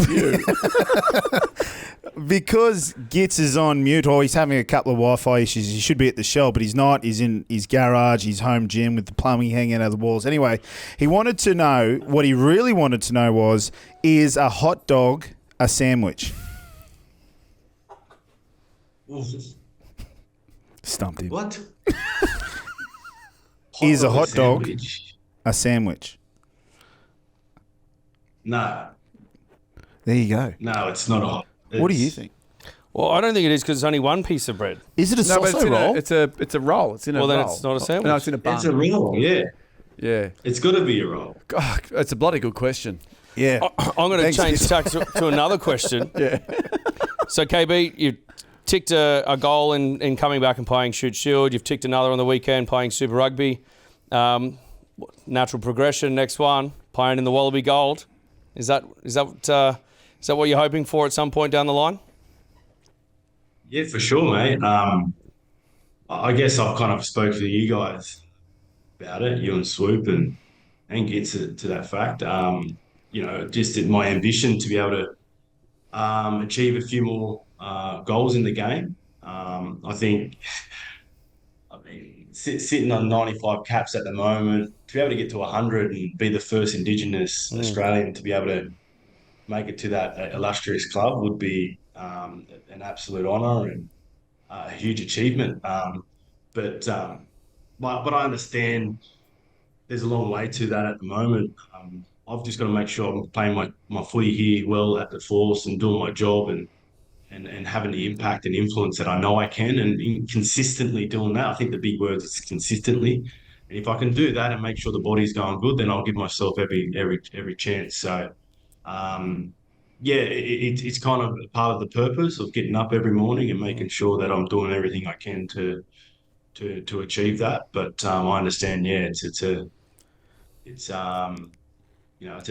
because Gitz is on mute, or he's having a couple of Wi-Fi issues. He should be at the Shell, but he's not. He's in his garage, his home gym with the plumbing hanging out of the walls. Anyway, he wanted to know, what he really wanted to know was, is a hot dog a sandwich? Oof. Stumped him. What? Is a hot dog sandwich? a sandwich? No. There you go. No, it's not a hot. What do you think? Well, I don't think it is because it's only one piece of bread. Is it a No, but sausage roll? it's a roll. It's in a roll. Well, then it's not a sandwich. No, it's in a bun. It's a roll, yeah. Yeah. It's got to be a roll. God, it's a bloody good question. Yeah. I'm going to Thanks, change Gitz. tack to another question. Yeah. So, KB, you ticked a goal in coming back and playing Shoot Shield. You've ticked another on the weekend playing Super Rugby. Natural progression, next one, playing in the Wallaby Gold. Is that what you're hoping for at some point down the line? Yeah, for sure, mate. I guess I've kind of spoke to you guys about it, you and Swoop, and get to that fact. Just my ambition to be able to achieve a few more goals in the game. I think, sitting on 95 caps at the moment, to be able to get to 100 and be the first Indigenous Australian to be able to make it to that illustrious club would be an absolute honour and a huge achievement. But I understand there's a long way to that at the moment. I've just got to make sure I'm playing my footy here well at the Force and doing my job and having the impact and influence that I know I can, and consistently doing that. I think the big word is consistently. And if I can do that and make sure the body's going good, then I'll give myself every chance. So, it's kind of part of the purpose of getting up every morning and making sure that I'm doing everything I can to achieve that. But I understand, it's a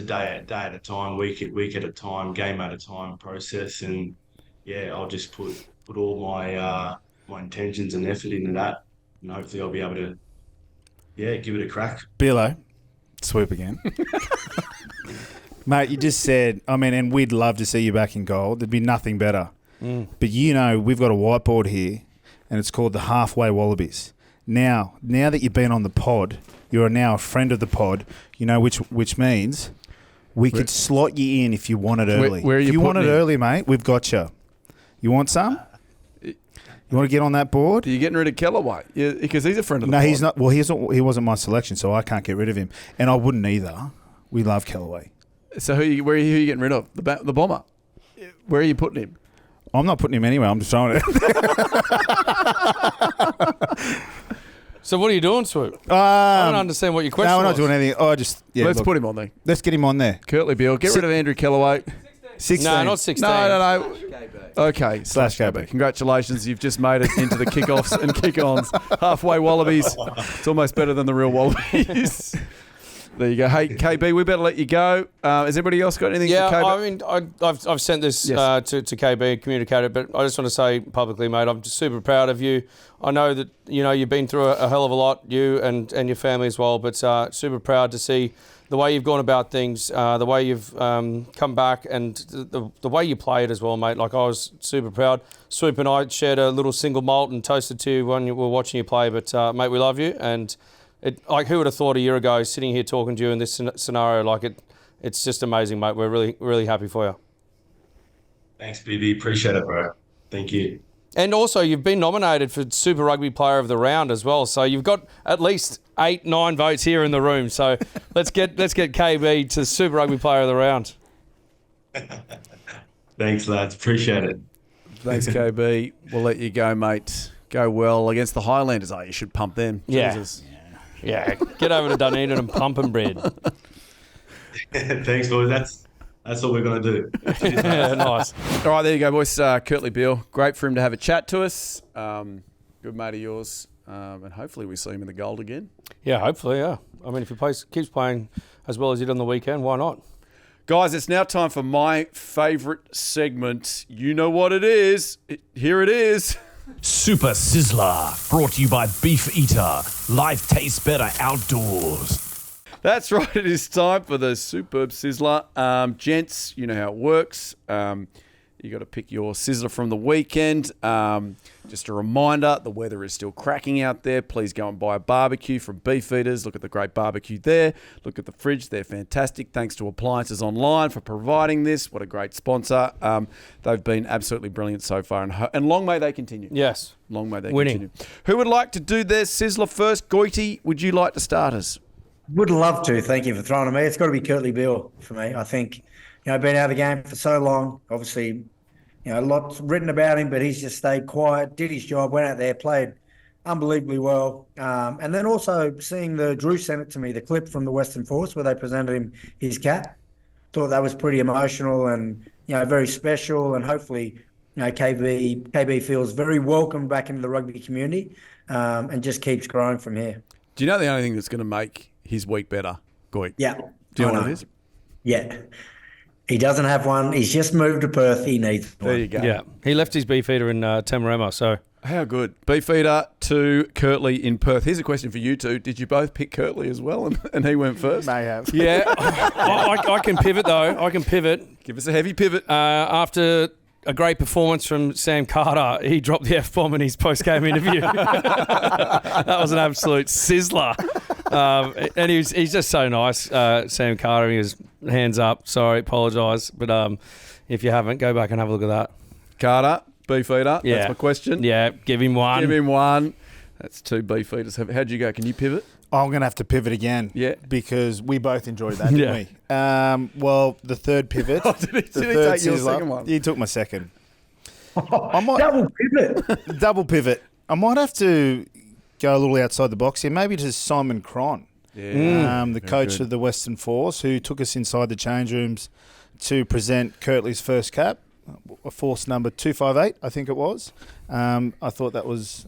day at a time, week at a time, game at a time process, and I'll just put all my intentions and effort into that, and hopefully I'll be able to give it a crack. Beale, swoop again. Mate, you just said, and we'd love to see you back in gold. There'd be nothing better. But we've got a whiteboard here, and it's called the Halfway Wallabies. Now that you've been on the pod, you are now a friend of the pod, which means we could slot you in if you want it early. Where are you if you want it putting him? early, mate, we've got you. You want some? You want to get on that board? Are you getting rid of Kellaway? Yeah, because he's a friend of the No, pod. he's not. Well, he wasn't my selection, so I can't get rid of him. And I wouldn't either. We love Kellaway. So who are you getting rid of? The bomber? Where are you putting him? I'm not putting him anywhere. I'm just throwing it. So what are you doing, Swoop? I don't understand what your question No, we're not was. doing anything. Let's put him on there. Let's get him on there. Kurtley Beale. Get rid of Andrew Kellaway. 16. No, not 16. No. Okay. Slash KB. Congratulations. You've just made it into the kickoffs and kick-ons. Halfway Wallabies. It's almost better than the real Wallabies. There you go. Hey, KB, we better let you go. Has everybody else got anything for KB? I've sent this to KB, communicated, but I just want to say publicly, mate, I'm just super proud of you. I know that, you've been through a hell of a lot, you and your family as well, but super proud to see the way you've gone about things, the way you've come back, and the way you played as well, mate. Like, I was super proud. Swoop and I shared a little single malt and toasted to you when we were watching you play, but, mate, we love you, and who would have thought a year ago, sitting here talking to you in this scenario, it's just amazing, mate. We're really, really happy for you. Thanks, BB. Appreciate it, bro. Thank you. And also, you've been nominated for Super Rugby Player of the Round as well. So you've got at least 8-9 votes here in the room. So let's get KB to Super Rugby Player of the Round. Thanks, lads. Appreciate it. Thanks, KB. We'll let you go, mate. Go well against the Highlanders. Oh, you should pump them. Yeah. Jesus. Yeah, get over to Dunedin and pump and bread. Thanks, boys. That's what we're going to do. Yeah, nice. All right, there you go, boys. Kurtley Beale. Great for him to have a chat to us. Good mate of yours. And hopefully we see him in the gold again. Yeah, hopefully, yeah. I mean, if he keeps playing as well as he did on the weekend, why not? Guys, it's now time for my favourite segment. You know what it is. Here it is. Super Sizzler, brought to you by BeefEater. Life tastes better outdoors. That's right. It is time for the Superb Sizzler. Gents, you know how it works. You got to pick your sizzler from the weekend. Just a reminder, the weather is still cracking out there. Please go and buy a barbecue from BeefEaters. Look at the great barbecue there. Look at the fridge. They're fantastic. Thanks to Appliances Online for providing this. What a great sponsor. They've been absolutely brilliant so far. And long may they continue. Yes. Long may they Winning. continue. Who would like to do their sizzler first? Goity, would you like to start us? Would love to. Thank you for throwing it me. It's got to be Kurtley Beale for me. I think, been out of the game for so long. Obviously, lots written about him, but he's just stayed quiet, did his job, went out there, played unbelievably well. And then also seeing Drew sent it to me, the clip from the Western Force where they presented him his cap. Thought that was pretty emotional and, very special. And hopefully, KB feels very welcome back into the rugby community and just keeps growing from here. Do you know the only thing that's going to make his week better, Goit? Yeah. Do you know what it is? Yeah. He doesn't have one. He's just moved to Perth. He needs one. There you go. Yeah, he left his BeefEater in Tamarama, so... How good. BeefEater to Kurtley in Perth. Here's a question for you two. Did you both pick Kurtley as well and he went first? May have. Yeah, I can pivot, though. I can pivot. Give us a heavy pivot. After a great performance from Sam Carter, he dropped the F-bomb in his post-game interview. That was an absolute sizzler. And he's just so nice, Sam Carter. He was hands up. Sorry, apologise. But if you haven't, go back and have a look at that. Carter, BeefEater. Yeah. That's my question. Yeah, give him one. Give him one. That's two BeefEaters. How'd you go? Can you pivot? I'm going to have to pivot again. Yeah. Because we both enjoyed that, didn't we? Well, the third pivot. Did he take your second one? He took my second. Double pivot. Double pivot. I might have to go a little outside the box here. Maybe to Simon Cron, the coach of the Western Force, who took us inside the change rooms to present Kurtley's first cap, Force number 258, I think it was. I thought that was...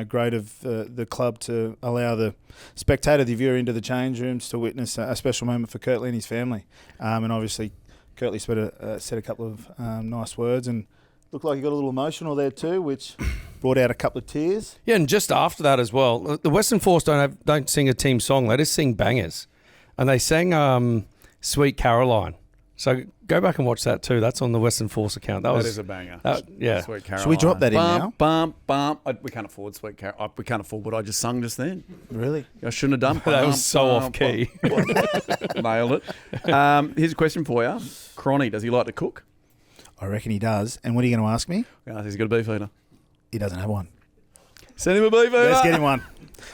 great of the club to allow the spectator, the viewer, into the change rooms to witness a special moment for Kurtley and his family. And obviously, Kurtley said a couple of nice words and looked like he got a little emotional there too, which brought out a couple of tears. Yeah, and just after that as well, the Western Force don't sing a team song. They just sing bangers. And they sang Sweet Caroline. So go back and watch that too. That's on the Western Force account. That is a banger. Yeah. Sweet Caroline. Should we drop that in now? We can't afford Sweet Caroline. We can't afford what I just sung just then. Really? I shouldn't have done. That was so off key. Nailed it. Here's a question for you. Cronny, does he like to cook? I reckon he does. And what are you going to ask me? He's got a BeefEater. He doesn't have one. Send him a BeefEater. Let's get him one.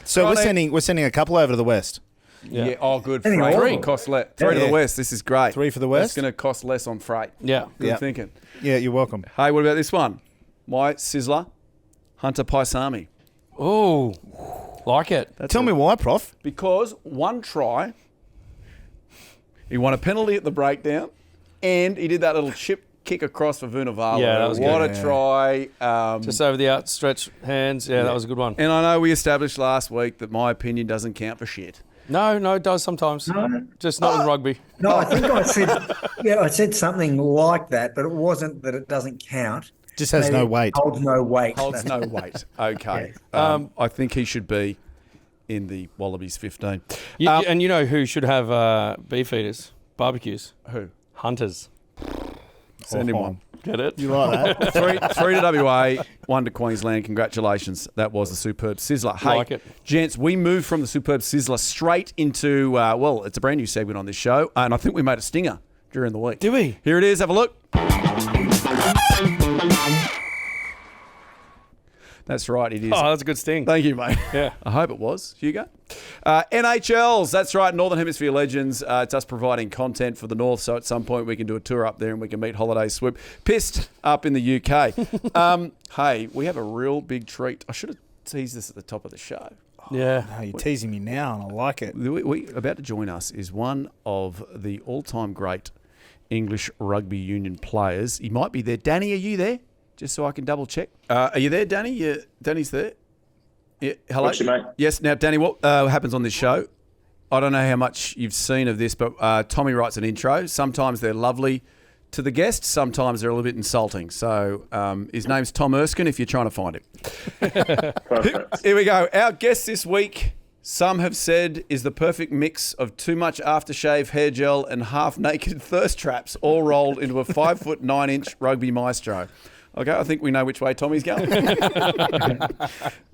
So we're sending a couple over to the West. Yeah. Oh, good. Anyway, Freight costs less. Three to the West. This is great. 3 for the West. It's going to cost less on freight. Yeah. Good thinking. Yeah, you're welcome. Hey, what about this one? My sizzler, Hunter Paisami. Oh, like it. Tell me why, Prof. Because one try, he won a penalty at the breakdown, and he did that little chip kick across for Vunivalu. Yeah, that was what good. A try. Just over the outstretched hands. Yeah, that was a good one. And I know we established last week that my opinion doesn't count for shit. No, it does sometimes. Just not in rugby. No, I think I said something like that, but it wasn't that it doesn't count. Just has Maybe no weight. Holds no weight. Holds no weight. Okay. I think he should be in the Wallabies 15. And you know who should have BeefEaters? Barbecues. Who? Hunters. Send him one. Get it? You like that? three to WA, 1 to Queensland. Congratulations. That was the Superb Sizzler. Hey, Like it. gents, we moved from the Superb Sizzler straight into, it's a brand new segment on this show, and I think we made a stinger during the week. Did we? Here it is. Have a look. That's right, it is. Oh, that's a good sting. Thank you, mate. Yeah. I hope it was. Hugo. NHLs, that's right, Northern Hemisphere Legends. It's us providing content for the North, so at some point we can do a tour up there and we can meet Holiday Swoop. Pissed up in the UK. Hey, we have a real big treat. I should have teased this at the top of the show. Yeah. No, you're teasing me now, and I like it. About to join us is one of the all-time great English rugby union players. He might be there. Danny, are you there? Just so I can double check. Are you there, Danny? Danny's there. Yeah. Hello. What's your mate? Yes. Now, Danny, what happens on this show? I don't know how much you've seen of this, but Tommy writes an intro. Sometimes they're lovely to the guests. Sometimes they're a little bit insulting. So his name's Tom Erskine if you're trying to find him. Perfect. Here we go. Our guest this week, some have said, is the perfect mix of too much aftershave, hair gel, and half-naked thirst traps, all rolled into a 5'9" rugby maestro. Okay, I think we know which way Tommy's going.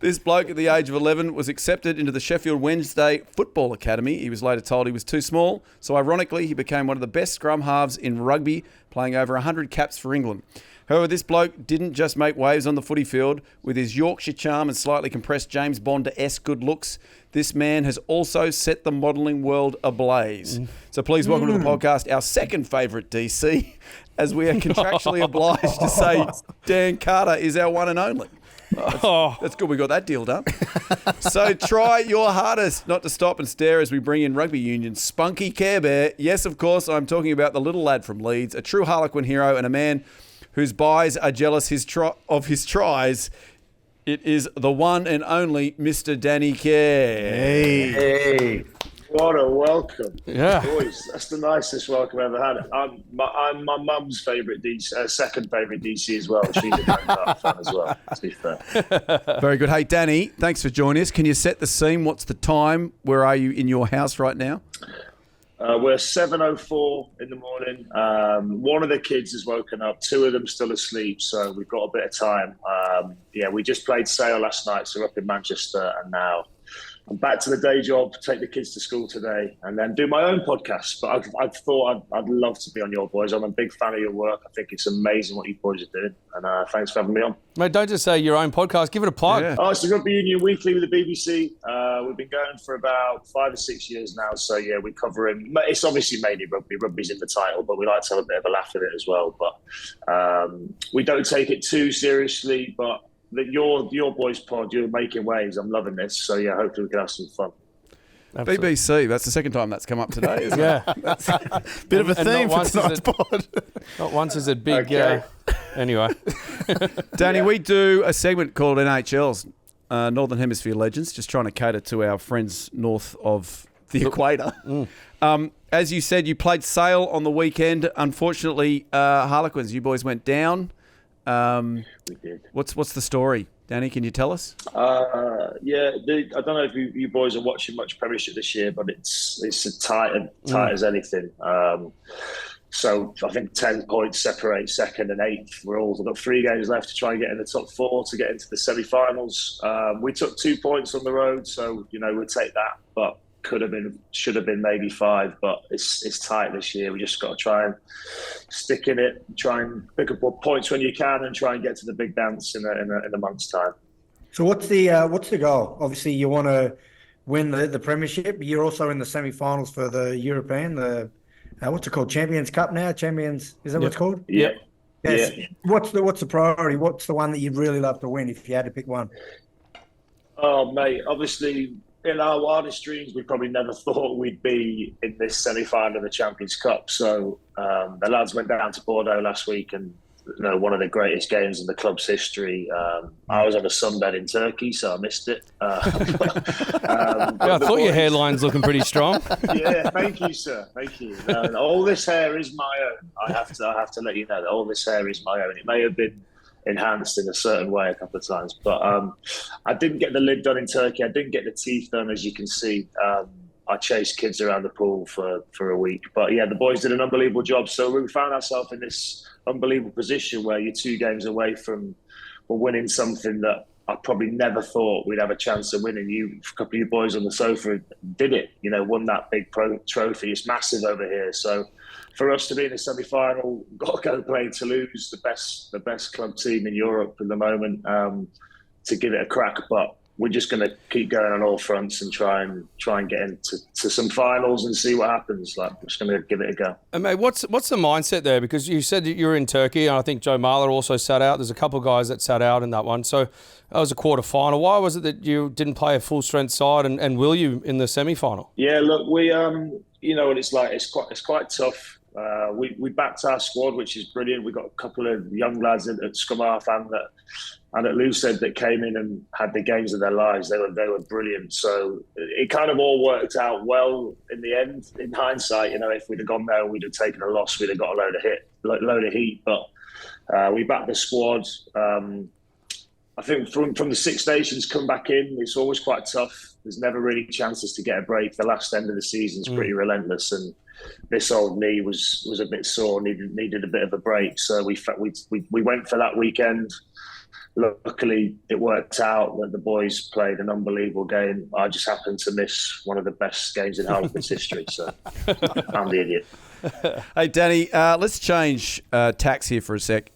This bloke at the age of 11 was accepted into the Sheffield Wednesday Football Academy. He was later told he was too small, so ironically he became one of the best scrum halves in rugby, playing over 100 caps for England. However, this bloke didn't just make waves on the footy field with his Yorkshire charm and slightly compressed James Bond-esque good looks. This man has also set the modelling world ablaze. So please welcome to the podcast our second favourite DC, as we are contractually obliged to say Dan Carter is our one and only. That's good we got that deal done. So try your hardest not to stop and stare as we bring in rugby union Spunky Care Bear. Yes, of course, I'm talking about the little lad from Leeds, a true Harlequin hero and a man whose buys are jealous of his tries. It is the one and only Mr. Danny Care. Hey, what a welcome. Yeah. Boys, that's the nicest welcome I've ever had. I'm my mum's favourite DC, second favourite DC as well. She's a Grand fan as well, to be fair. Very good. Hey, Danny, thanks for joining us. Can you set the scene? What's the time? Where are you in your house right now? We're 7:04 in the morning. One of the kids has woken up. Two of them still asleep, so we've got a bit of time. We just played Sale last night, so we're up in Manchester, and now I'm back to the day job, take the kids to school today, and then do my own podcast. But I've thought I'd love to be on your boys. I'm a big fan of your work. I think it's amazing what you boys are doing, and thanks for having me on. Mate, don't just say your own podcast. Give it a plug. Yeah. Oh, it's the Rugby Union Weekly with the BBC. We've been going for about 5 or 6 years now. So, yeah, we're covering... It's obviously mainly rugby. Rugby's in the title, but we like to have a bit of a laugh at it as well. But we don't take it too seriously. But your boys' pod, you're making waves. I'm loving this. So, yeah, hopefully we can have some fun. Absolutely. BBC, that's the second time that's come up today, isn't it? Yeah. Bit of a And theme not for once is tonight's pod. Not once is it big. Okay. Anyway. Danny, we do a segment called NHLs, Northern Hemisphere Legends, just trying to cater to our friends north of the equator. As you said, you played Sale on the weekend. Unfortunately, Harlequins, you boys went down. We did. What's the story? Danny, can you tell us? I don't know if you boys are watching much Premiership this year, but it's as tight as anything. So I think 10 points separate second and eighth. We've got 3 games left to try and get in the top 4 to get into the semi-finals. We took 2 points on the road, so we'll take that. But should have been maybe 5. But it's tight this year. We just got to try and stick in it, try and pick up points when you can, and try and get to the big dance in a month's time. So what's the goal? Obviously, you want to win the Premiership. You're also in the semi-finals for the European, what's it called? Champions Cup now? Champions, is that what it's called? Yeah. Yes. Yeah. What's the priority? What's the one that you'd really love to win if you had to pick one? Oh, mate, obviously, in our wildest dreams, we probably never thought we'd be in this semi-final of the Champions Cup. So the lads went down to Bordeaux last week, and one of the greatest games in the club's history. I was on a sunbed in Turkey, so I missed it. I thought your hairline's looking pretty strong. Yeah, thank you, sir. Thank you. All this hair is my own. I have to let you know that all this hair is my own. It may have been enhanced in a certain way a couple of times, but I didn't get the lid done in Turkey. I didn't get the teeth done, as you can see. I chased kids around the pool for a week. But yeah, the boys did an unbelievable job. So we found ourselves in this unbelievable position where you're 2 games away from winning something that I probably never thought we'd have a chance of winning. A couple of you boys on the sofa did it, won that big pro trophy. It's massive over here. So for us to be in the semi-final, got to go play Toulouse, the best club team in Europe at the moment. to give it a crack, but we're just going to keep going on all fronts and try and get into some finals and see what happens. Like, we're just going to give it a go. And mate, what's the mindset there? Because you said that you were in Turkey, and I think Joe Marler also sat out. There's a couple of guys that sat out in that one. So that was a quarter final. Why was it that you didn't play a full strength side, and will you in the semi final? Yeah, look, we you know what it's like. It's quite tough. We backed our squad, which is brilliant. We got a couple of young lads at scrum half and at loose said that came in and had the games of their lives. They were brilliant. So it kind of all worked out well in the end. In hindsight, you know, if we'd have gone there, we'd have taken a loss. We'd have got a load of heat. But we backed the squad. I think from the Six Nations come back in, it's always quite tough. There's never really chances to get a break. The last end of the season's pretty relentless, and this old knee was a bit sore. Needed a bit of a break. So we went for that weekend. Luckily, it worked out that the boys played an unbelievable game. I just happened to miss one of the best games in Harlequin's history, so I'm the idiot. Hey, Danny, let's change tacks here for a sec.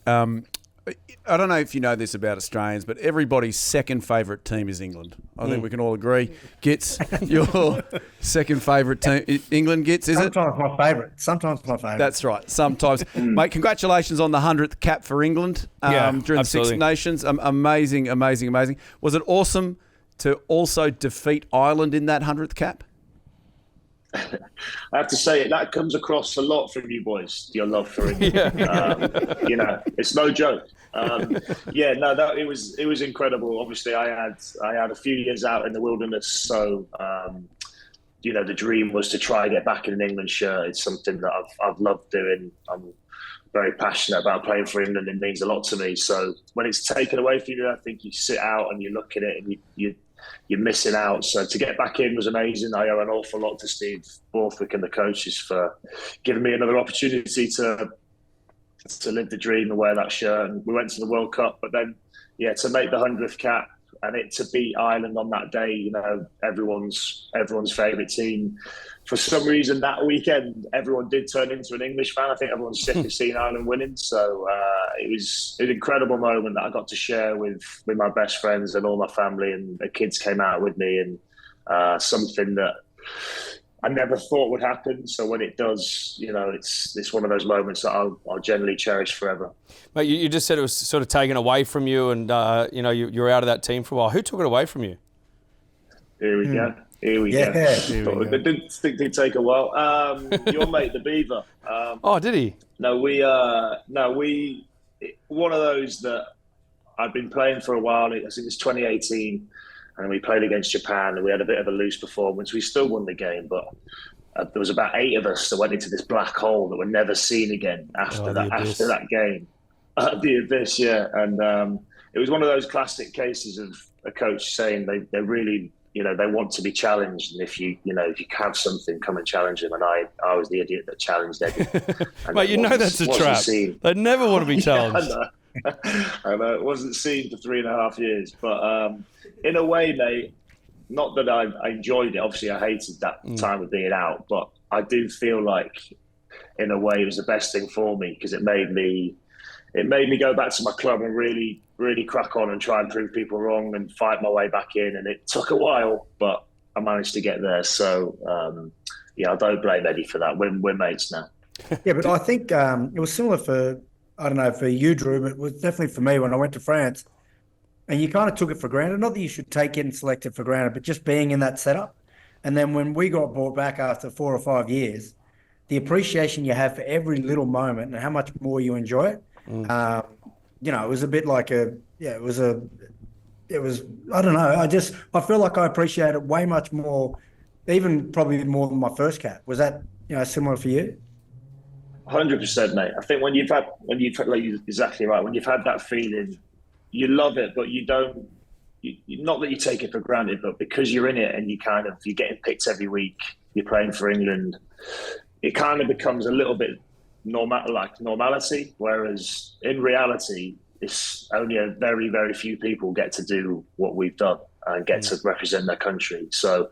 I don't know if you know this about Australians, but everybody's second favourite team is England. I think we can all agree. Gits, your second favourite team, England, Gits, is it? Sometimes my favourite. That's right, sometimes. Mate, congratulations on the 100th cap for England during the Six Nations. Amazing. Was it awesome to also defeat Ireland in that 100th cap? I have to say, that comes across a lot from you boys, your love for England. You know, it's no joke. It was incredible. Obviously, I had a few years out in the wilderness, so you know, the dream was to try and get back in an England shirt. It's something that I've loved doing. I'm very passionate about playing for England. It means a lot to me. So when it's taken away from you, I think you sit out and you look at it and you're missing out. So to get back in was amazing. I owe an awful lot to Steve Borthwick and the coaches for giving me another opportunity to live the dream and wear that shirt. And we went to the World Cup, but then, to make the 100th cap and it to beat Ireland on that day, you know, everyone's favourite team. For some reason that weekend, everyone did turn into an English fan. I think everyone's sick of seeing Ireland winning. So it was an incredible moment that I got to share with my best friends and all my family, and the kids came out with me, and something that I never thought would happen. So when it does, you know, it's one of those moments that I'll generally cherish forever. Mate, you just said it was sort of taken away from you, and you know, you're out of that team for a while. Who took it away from you? Here we go. It did take a while. Your mate, the Beaver. Did he? No, we one of those that I'd been playing for a while. I think it was 2018, and we played against Japan, and we had a bit of a loose performance. We still won the game, but there was about 8 of us that went into this black hole that were never seen again after that game. The Abyss, yeah. And it was one of those classic cases of a coach saying they really, you know, they want to be challenged, and if you have something, come and challenge them. And I was the idiot that challenged Eddie. Mate, you know that's a trap. They never want to be challenged. I know. It wasn't seen for 3.5 years, but in a way, mate, not that I enjoyed it. Obviously, I hated that time of being out, but I do feel like, in a way, it was the best thing for me, because it made me go back to my club and really, really crack on and try and prove people wrong and fight my way back in. And it took a while, but I managed to get there. So, I don't blame Eddie for that. We're mates now. Yeah, but I think it was similar for, I don't know, for you, Drew, but it was definitely for me when I went to France. And you kind of took it for granted. Not that you should take it and select it for granted, but just being in that setup. And then when we got brought back after 4 or 5 years, the appreciation you have for every little moment and how much more you enjoy it. You know, it was a bit like I don't know. I feel like I appreciate it way much more, even probably more than my first cap. Was that, you know, similar for you? 100%, mate. I think when you've had, like, you're exactly right. When you've had that feeling, you love it, but you don't. Not that you take it for granted, but because you're in it and you're getting picked every week, you're playing for England, it kind of becomes a little bit normality. Whereas in reality, it's only a very, very few people get to do what we've done and get to represent their country. So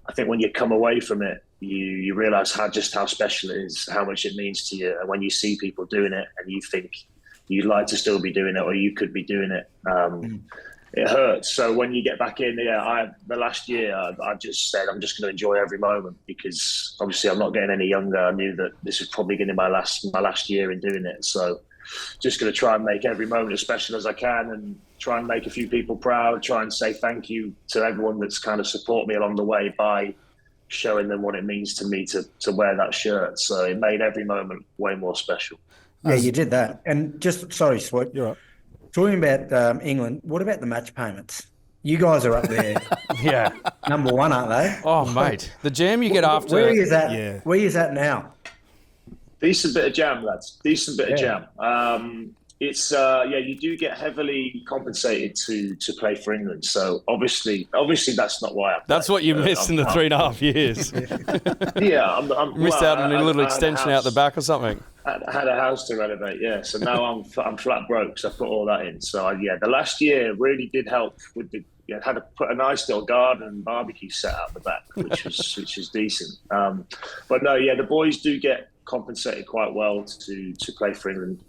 I think when you come away from it, you realise how special it is, how much it means to you. And when you see people doing it and you think you'd like to still be doing it, or you could be doing it, it hurts. So when you get back in, the last year, I just said I'm just going to enjoy every moment, because obviously I'm not getting any younger. I knew that this was probably going to be my last year in doing it. So just going to try and make every moment as special as I can, and try and make a few people proud, try and say thank you to everyone that's kind of support me along the way by showing them what it means to me to wear that shirt. So it made every moment way more special. Yeah, you did that. And just, sorry, Swoop. You're right. Talking about England, what about the match payments? You guys are up there. Yeah. Number one, aren't they? Oh, mate. The jam you get after... Where is that? Yeah. Where is that now? Decent bit of jam, lads. Decent bit of jam. It's you do get heavily compensated to play for England. So obviously that's not why I play. That's what you missed in the 3.5 years. Yeah, I'm missed out on a little extension out the back or something. I had a house to renovate, yeah. So now I'm flat broke, so I put all that in. So the last year really did help with had to put a nice little garden and barbecue set out the back, which was decent. But no, the boys do get compensated quite well to play for England,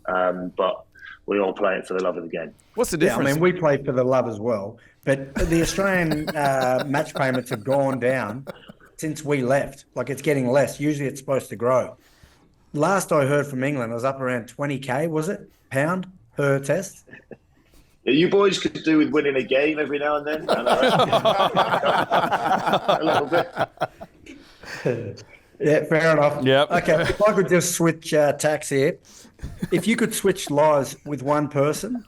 but we all play it for the love of the game. What's the difference? I mean, we play for the love as well, but the Australian match payments have gone down since we left. Like, it's getting less. Usually it's supposed to grow. Last I heard from England, it was up around 20K, was it? Pound per test? Yeah, you boys could do with winning a game every now and then. A little bit. Yeah, fair enough. Yep. Okay, if I could just switch tacks here. If you could switch lives with one person,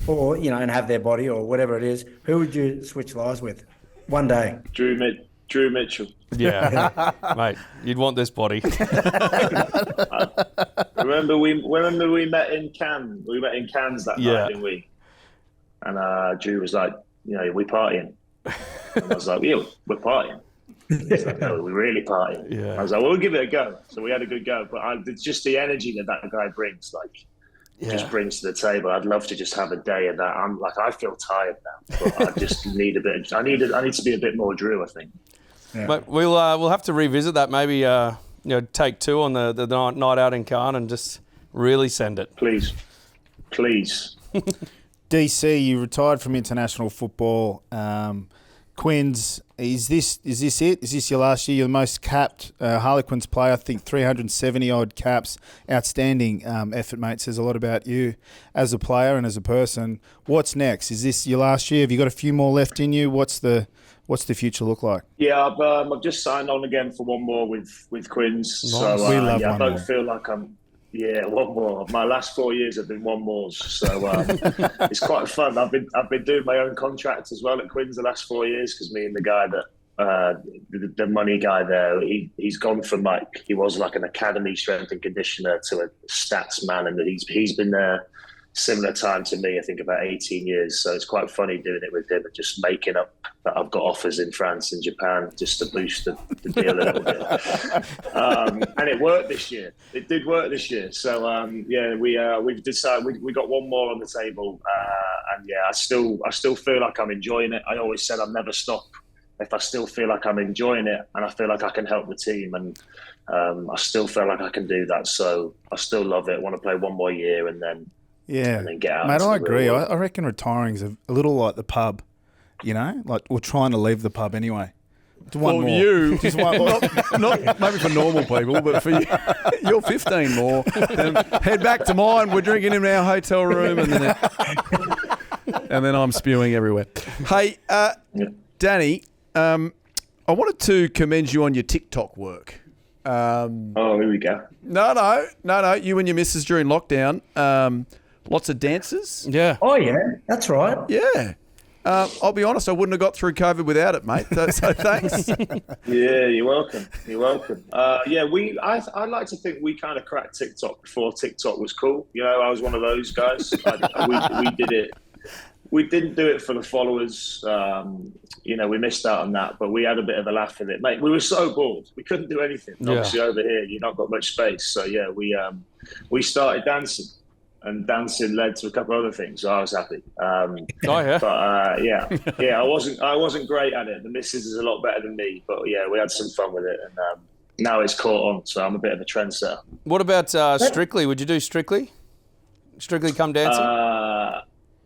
or, and have their body or whatever it is, who would you switch lives with one day? Drew Mitchell. Yeah, mate, you'd want this body. Remember we met in Cannes. We met in Cannes that night, didn't we? And Drew was like, we partying. And I was like, yeah, we're partying. He's like, no, we're really partying. Yeah. I was like, well, we'll give it a go. So we had a good go. But it's just the energy that guy brings, just brings to the table. I'd love to just have a day of that. I'm like, I feel tired now, but I just need a bit. I need to be a bit more Drew, I think. Yeah. But we'll have to revisit that. Maybe take two on the night out in Cannes and just really send it. Please. DC, you retired from international football. Quins, is this it? Is this your last year? You're the most capped Harlequins player. I think 370 odd caps. Outstanding effort, mate. Says a lot about you as a player and as a person. What's next? Is this your last year? Have you got a few more left in you? What's the future look like? Yeah, I've just signed on again for one more with Quins. Nice. So We love one I don't more. feel like I'm. Yeah, one more. My last 4 years have been one more, so it's quite fun. I've been doing my own contract as well at Quins the last 4 years, because me and the guy that the money guy there, he's gone from he was like an academy strength and conditioner to a stats man, and he's been there similar time to me, I think about 18 years. So it's quite funny doing it with him and just making up that I've got offers in France and Japan just to boost the deal a little bit. And it worked this year. It did work this year. So we've decided we got one more on the table. And I still feel like I'm enjoying it. I always said I'll never stop if I still feel like I'm enjoying it and I feel like I can help the team, and I still feel like I can do that. So I still love it. I want to play one more year and then get out. Mate, I agree. I reckon retiring's a little like the pub, like we're trying to leave the pub anyway. One more. You, just one more. Not maybe for normal people, but for you, you're 15 more. Then head back to mine. We're drinking in our hotel room, and then I'm spewing everywhere. Hey, Danny, I wanted to commend you on your TikTok work. Here we go. No. You and your missus during lockdown. Lots of dances. Yeah. Oh, yeah, that's right. Yeah. I'll be honest, I wouldn't have got through COVID without it, mate. So thanks. Yeah, you're welcome. I like to think we kind of cracked TikTok before TikTok was cool. I was one of those guys. We did it. We didn't do it for the followers. We missed out on that, but we had a bit of a laugh with it, mate. We were so bored. We couldn't do anything. Yeah. Obviously, over here, you've not got much space. So, we started dancing. And dancing led to a couple of other things, so I was happy. But I wasn't great at it. The missus is a lot better than me, but we had some fun with it, and now it's caught on. So I'm a bit of a trendsetter. What about Strictly? Would you do Strictly? Strictly Come Dancing?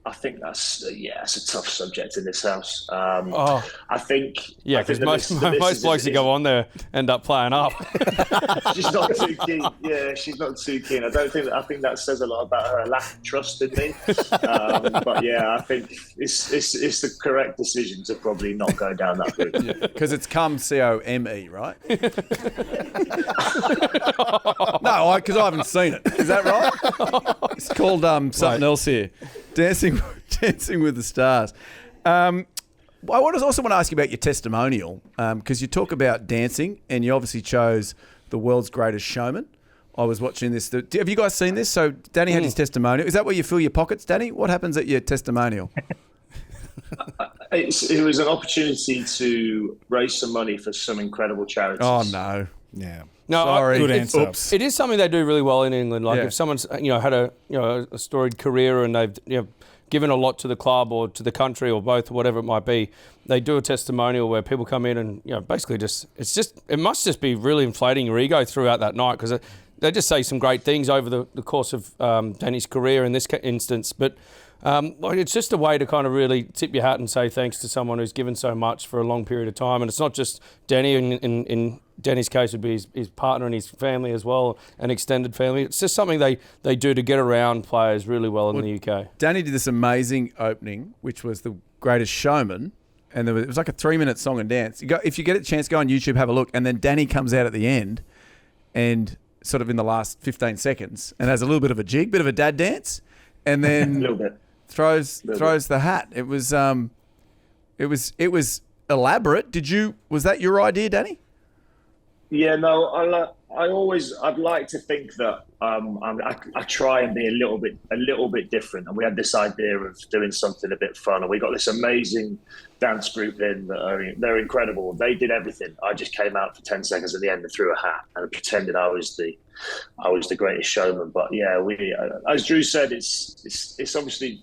I think that's it's a tough subject in this house. I think because most most blokes that go on there end up playing up. She's not too keen. Yeah, she's not too keen. I think that says a lot about her lack of trust in me. But yeah, I think it's the correct decision to probably not go down that route. Because it's come COME, right? No, because I haven't seen it. Is that right? It's called something else here. Dancing with the Stars. I also want to ask you about your testimonial, because you talk about dancing and you obviously chose The World's Greatest Showman. I was watching this. Have you guys seen this? So Danny had his testimonial. Is that where you fill your pockets, Danny? What happens at your testimonial? It was an opportunity to raise some money for some incredible charities. Oh, no. Yeah. No, sorry. Good answer. Oops. It is something they do really well in England. Like if someone's had a storied career and they've given a lot to the club or to the country or both, whatever it might be, they do a testimonial where people come in and basically it must just be really inflating your ego throughout that night, because they just say some great things over the course of Danny's career in this instance. But it's just a way to kind of really tip your hat and say thanks to someone who's given so much for a long period of time. And it's not just Danny. In Danny's case, would be his partner and his family as well, an extended family. It's just something they do to get around players really well in the UK. Danny did this amazing opening, which was The Greatest Showman, and it was like a 3-minute song and dance. If you get a chance, go on YouTube, have a look, and then Danny comes out at the end and sort of in the last 15 seconds and has a little bit of a jig, bit of a dad dance, and then A little bit. throws the hat. It was elaborate. Was that your idea, Danny? Yeah, no, I'd like to think that I try and be a little bit different. And we had this idea of doing something a bit fun, and we got this amazing dance group in that they're incredible. They did everything. I just came out for 10 seconds at the end and threw a hat and pretended I was the greatest showman. But yeah, as Drew said, it's obviously.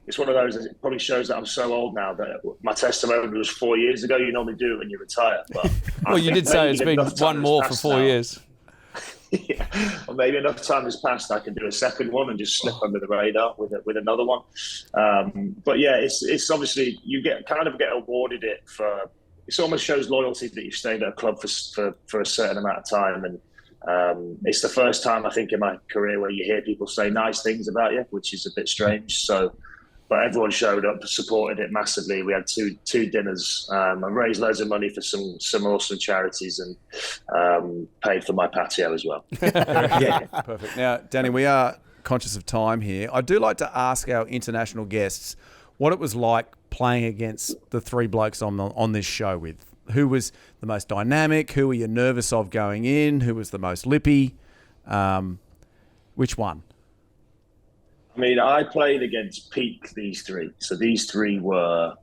It's one of those, it probably shows that I'm so old now that my testimony was 4 years ago. You normally do it when you retire. But well, you did say it's been one more for 4 years. Yeah, or maybe enough time has passed. I can do a second one and just slip under the radar with another one. But yeah, it's obviously you get awarded it for. It almost shows loyalty that you've stayed at a club for a certain amount of time, and it's the first time I think in my career where you hear people say nice things about you, which is a bit strange. So. But everyone showed up, supported it massively. We had two dinners. I raised loads of money for some awesome charities and paid for my patio as well. Yeah, perfect. Now, Danny, we are conscious of time here. I do like to ask our international guests what it was like playing against the three blokes on this show with. Who was the most dynamic? Who were you nervous of going in? Who was the most lippy? Which one? I mean, I played against peak these three. So these three were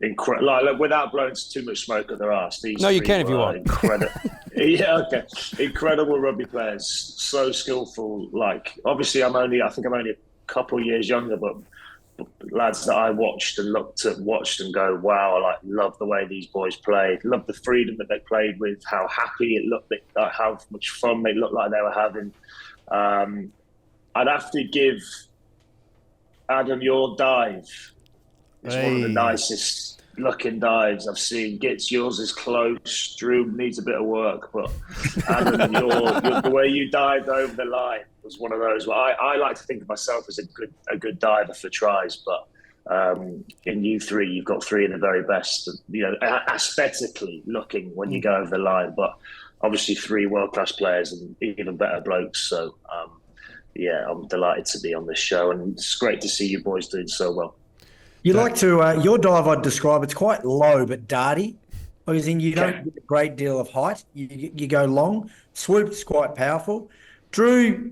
incredible. Like, without blowing too much smoke at their arse. No, you can if you want. Yeah, okay. Incredible rugby players. So skillful. Like, obviously, I think I'm only a couple of years younger, but lads that I watched and go, wow, I love the way these boys played. Love the freedom that they played with, how happy it looked, how much fun they looked like they were having. I'd have to give Adam, your dive is one of the nicest looking dives I've seen. Gits, yours is close. Drew needs a bit of work, but Adam, the way you dived over the line was one of those. Well, I like to think of myself as a good diver for tries, but in you three, you've got three of the very best. Aesthetically looking when you go over the line, but obviously three world-class players and even better blokes. So. Yeah, I'm delighted to be on this show, and it's great to see you boys doing so well. You like to your dive? I'd describe it's quite low but darty, because you don't get a great deal of height. You go long. Swoop's quite powerful. Drew,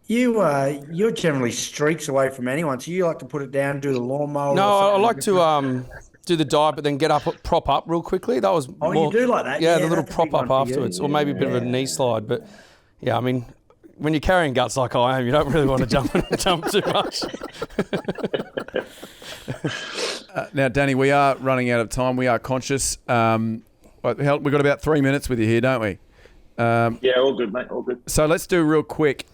you're generally streaks away from anyone, so you like to put it down, do the lawnmower. No, I like to do the dive, but then get up, prop up real quickly. That was you do like that? Yeah, the little prop up afterwards, or maybe a bit of a knee slide. But yeah, I mean. When you're carrying guts like I am, you don't really want to jump too much. Now, Danny, we are running out of time. We are conscious. We've got about 3 minutes with you here, don't we? Yeah, all good, mate. All good. So let's do real quick.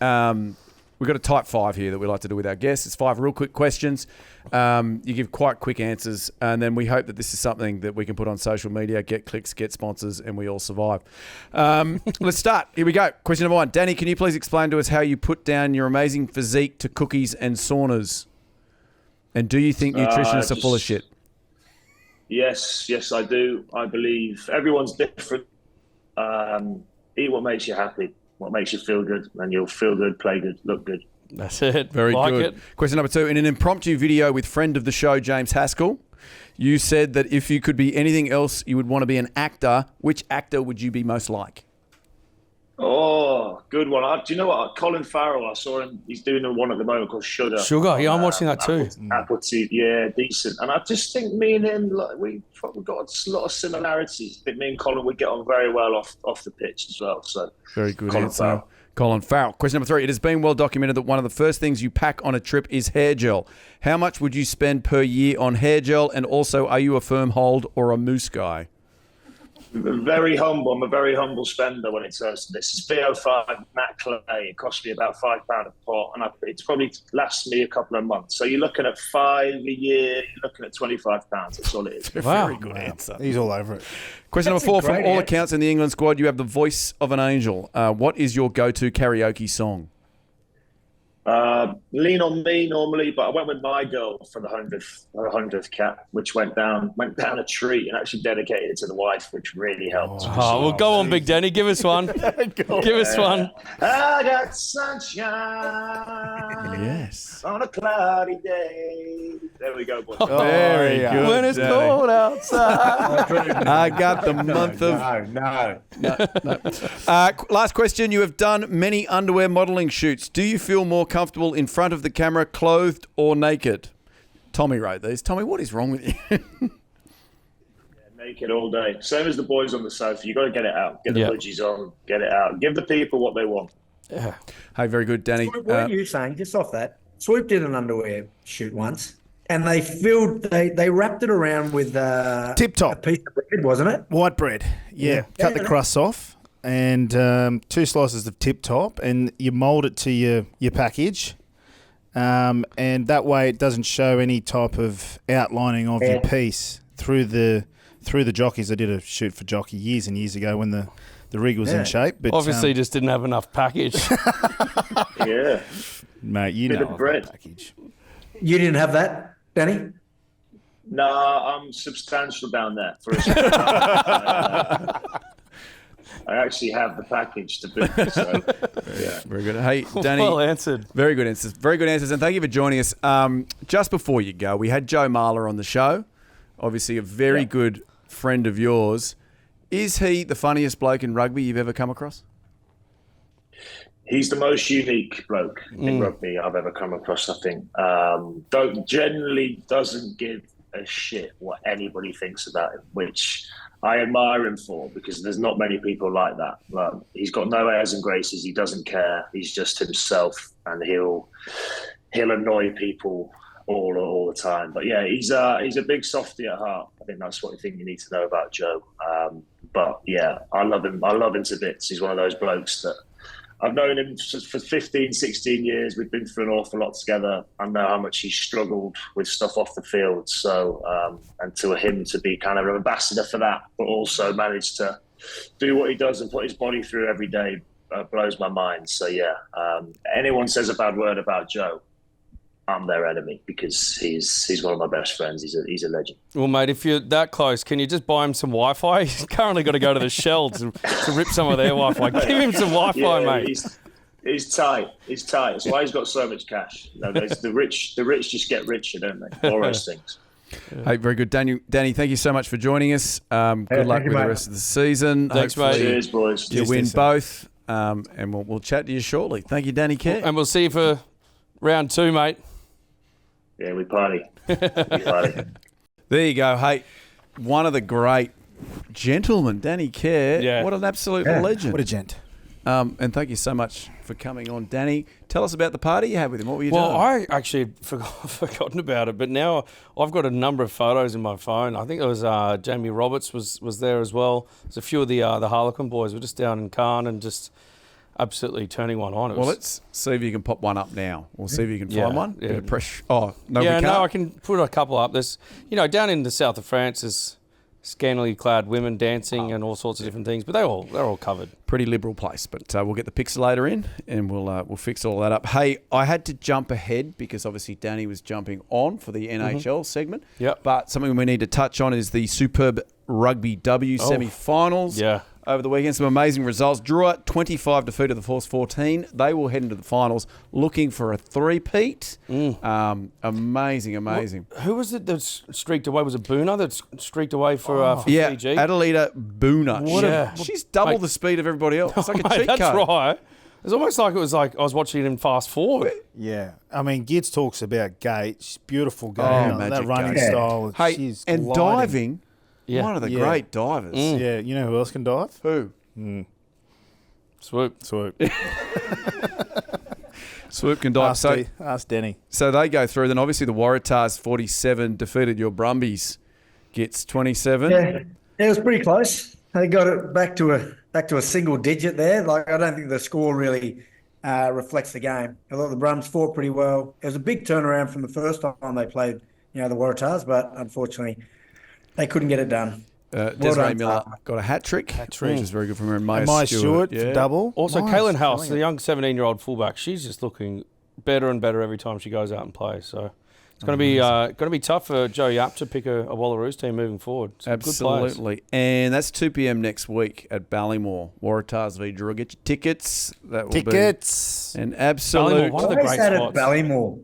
we've got a type 5 here that we like to do with our guests. It's 5 real quick questions. You give quite quick answers, and then we hope that this is something that we can put on social media, get clicks, get sponsors, and we all survive. Let's start. Here we go. Question number 1. Danny, can you please explain to us how you put down your amazing physique to cookies and saunas? And do you think nutritionists are full of shit? Yes, I do. I believe everyone's different. Eat what makes you happy, what makes you feel good, and you'll feel good, play good, look good. That's it. Very like good. It. Question number 2. In an impromptu video with friend of the show, James Haskell, you said that if you could be anything else, you would want to be an actor. Which actor would you be most like? Oh, good one. Do you know what? Colin Farrell, I saw him. He's doing one at the moment called Sugar. Sugar, yeah, I'm watching that too. Apple TV, yeah, decent. And I just think me and him, like, we've got a lot of similarities. I think me and Colin would get on very well off the pitch as well. So very good Colin answer. Farrell. Colin Farrell. Question number 3. It has been well documented that one of the first things you pack on a trip is hair gel. How much would you spend per year on hair gel? And also, are you a firm hold or a mousse guy? Very humble. I'm a very humble spender when it comes to this. It's VO5 matte clay. It costs me about £5 a pot, and it's probably lasts me a couple of months. So you're looking at 5 a year. You're looking at £25. That's all it is. Wow. Very good answer. He's all over it. Question That's number 4. From all answer. accounts in the England squad, you have the voice of an angel. What is your go-to karaoke song? Lean on Me normally, but I went with My Girl for the 100th cap, which went down a tree and actually dedicated it to the wife, which really helped. Oh, well, go on, Big Danny. Give us one. Give us one. I got sunshine Yes. on a cloudy day. There we go, boys. Very good. When it's Danny. cold outside. I got the month of... No. Last question. You have done many underwear modelling shoots. Do you feel more comfortable in front of the camera, clothed or naked? Tommy wrote these. Tommy, what is wrong with you? Naked all day. Same as the boys on the sofa. You got to get it out. Get the budgies on. Get it out. Give the people what they want. Yeah. Hey, very good, Danny. What are you saying? Just off that, Swoop did an underwear shoot once, and they wrapped it around with Tip Top. a piece of bread, wasn't it? White bread. Yeah. Cut the crust off and 2 slices of Tip Top, and you mould it to your package. And that way it doesn't show any type of outlining of your piece through the jockeys. I did a shoot for Jockey years and years ago when the rig was in shape. But obviously just didn't have enough package. Yeah. Mate, you Bit know of bread. package. You didn't have that, Danny? No, I'm substantial down there. For a I actually have the package to boot. So, yeah. Very good. Hey, Danny. Well answered. Very good answers. Very good answers. And thank you for joining us. Just before you go, we had Joe Marler on the show. Obviously a very good friend of yours. Is he the funniest bloke in rugby you've ever come across? He's the most unique bloke in rugby I've ever come across, I think. Generally doesn't give a shit what anybody thinks about him, which I admire him for, because there's not many people like that. Like, he's got no airs and graces. He doesn't care. He's just himself, and he'll annoy people all the time. But yeah, he's a big softy at heart. I think that's what I think you need to know about Joe. But yeah, I love him. I love him to bits. He's one of those blokes that I've known him for 15, 16 years. We've been through an awful lot together. I know how much he struggled with stuff off the field. So, and to him to be kind of an ambassador for that, but also manage to do what he does and put his body through every day, blows my mind. So yeah, anyone says a bad word about Joe, I'm their enemy, because he's one of my best friends. He's a legend. Well, mate, if you're that close, can you just buy him some Wi-Fi? He's currently got to go to the Shell to rip some of their Wi-Fi. Give him some Wi-Fi, mate. He's tight. He's tight. That's why he's got so much cash. You know, the rich just get richer, don't they? All those things. Hey, very good. Danny, thank you so much for joining us. Good luck with the rest of the season. Thanks, Hopefully mate. Cheers, boys. You win both, and we'll chat to you shortly. Thank you, Danny Kerr. And we'll see you for round 2, mate. Yeah, we party. There you go. Hey, one of the great gentlemen, Danny Kerr. Yeah. What an absolute legend. What a gent. And thank you so much for coming on, Danny. Tell us about the party you had with him. What were you doing? Well, I actually had forgotten about it, but now I've got a number of photos in my phone. I think it was Jamie Roberts was there as well. There's a few of the Harlequin boys. We're just down in Cairn and just absolutely turning one on. Well, let's see if you can pop one up now. We'll see if you can Yeah, find one. yeah. Bit of pressure. Oh, no, Yeah, we can't. no, I can put a couple up. There's, down in the south of France, there's scantily clad women dancing and all sorts of different things, but they're all covered. Pretty liberal place, but we'll get the pixelator in and we'll fix all that up. Hey, I had to jump ahead because obviously Danny was jumping on for the NHL segment. Yep. But something we need to touch on is the superb Rugby W semi-finals. Yeah. Over the weekend, some amazing results. Druitt 25 defeated the Force 14. They will head into the finals looking for a three-peat. Amazing. Who was it that streaked away? Was it Boona that streaked away for Fiji? Adelita Boona. She's double the speed of everybody else. It's like a cheat That's code. right. It's almost like it was like I was watching it in fast forward. Yeah. I mean, Gitz talks about Goit. She's beautiful game. magic that running Goit. style. Hey, she's and gliding. diving. Yeah. One of the great divers. Yeah. You know who else can dive? Who? Swoop. Swoop can dive. Ask Denny. So they go through. Then obviously the Waratahs 47 defeated your Brumbies. Gets 27. Yeah, it was pretty close. They got it back to a single digit there. Like, I don't think the score really reflects the game. I thought the Brums fought pretty well. It was a big turnaround from the first time they played, the Waratahs, but unfortunately they couldn't get it done. Desiree Miller got a hat trick, which is very good from her. And Maya Stewart double. Also, Kaylin House, the young 17-year-old fullback, she's just looking better and better every time she goes out and plays. So it's going to be tough for Joe Yap to pick a Wallaroos team moving forward. Some Absolutely. And that's 2 p.m. next week at Ballymore. Waratahs v Drua. Get your tickets. That will be an absolute... Ballymore, one of the great spots. Ballymore.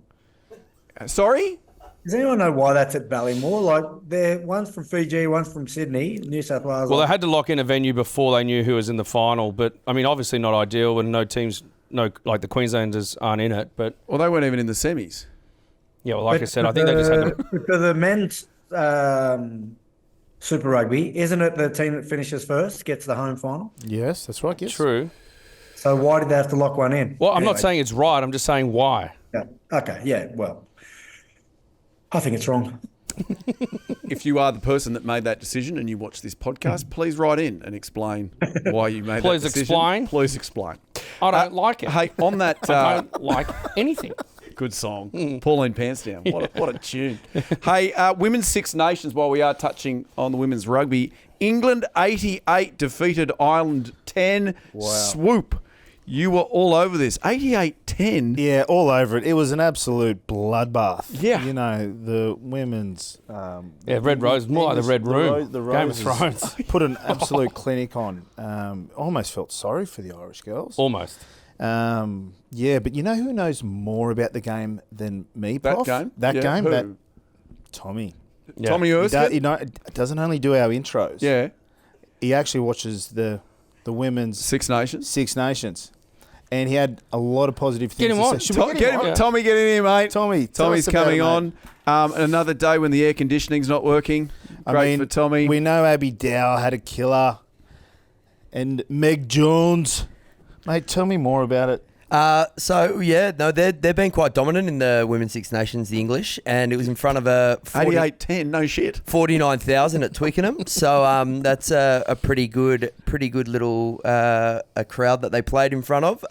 Sorry? Does anyone know why that's at Ballymore? Like, one's from Fiji, one's from Sydney, New South Wales. Well, they had to lock in a venue before they knew who was in the final. But, I mean, obviously not ideal when like the Queenslanders aren't in it. But well, they weren't even in the semis. Yeah, well, like I said, I think they just had to... For the men's Super Rugby, isn't it the team that finishes first gets the home final? Yes, that's right. Yes. True. So why did they have to lock one in? Well, I'm not saying it's right. I'm just saying why. Yeah. Okay, yeah, well, I think it's wrong. If you are the person that made that decision and you watch this podcast, please write in and explain why you made that decision. Please explain. I don't like it. Hey, on that... I don't like anything. Good song. Pauline Pansdown. What a tune. Hey, Women's Six Nations, while we are touching on the women's rugby, England 88 defeated Ireland 10. Wow. Swoop. You were all over this. 88-10. Yeah, all over it. It was an absolute bloodbath. Yeah. The women's... Red Rose, more like the Red Room. The Game of Thrones. Put an absolute clinic on. Almost felt sorry for the Irish girls. Almost. Yeah, but you know who knows more about the game than me, That Prof? game? That Yeah, game? who? Tommy. Yeah. Tommy Erskine? Doesn't only do our intros. Yeah. He actually watches the women's Six Nations. And he had a lot of positive things Get him to on. say. Should we get him on? Tommy, get in here, mate. Tommy, Tommy's coming on. Another day when the air conditioning's not working. Great for Tommy. We know Abby Dow had a killer. And Meg Jones. Mate, tell me more about it. They've been quite dominant in the Women's Six Nations, the English, and it was in front of a 88-10, no shit. 49,000 at Twickenham. So that's a pretty good little a crowd that they played in front of.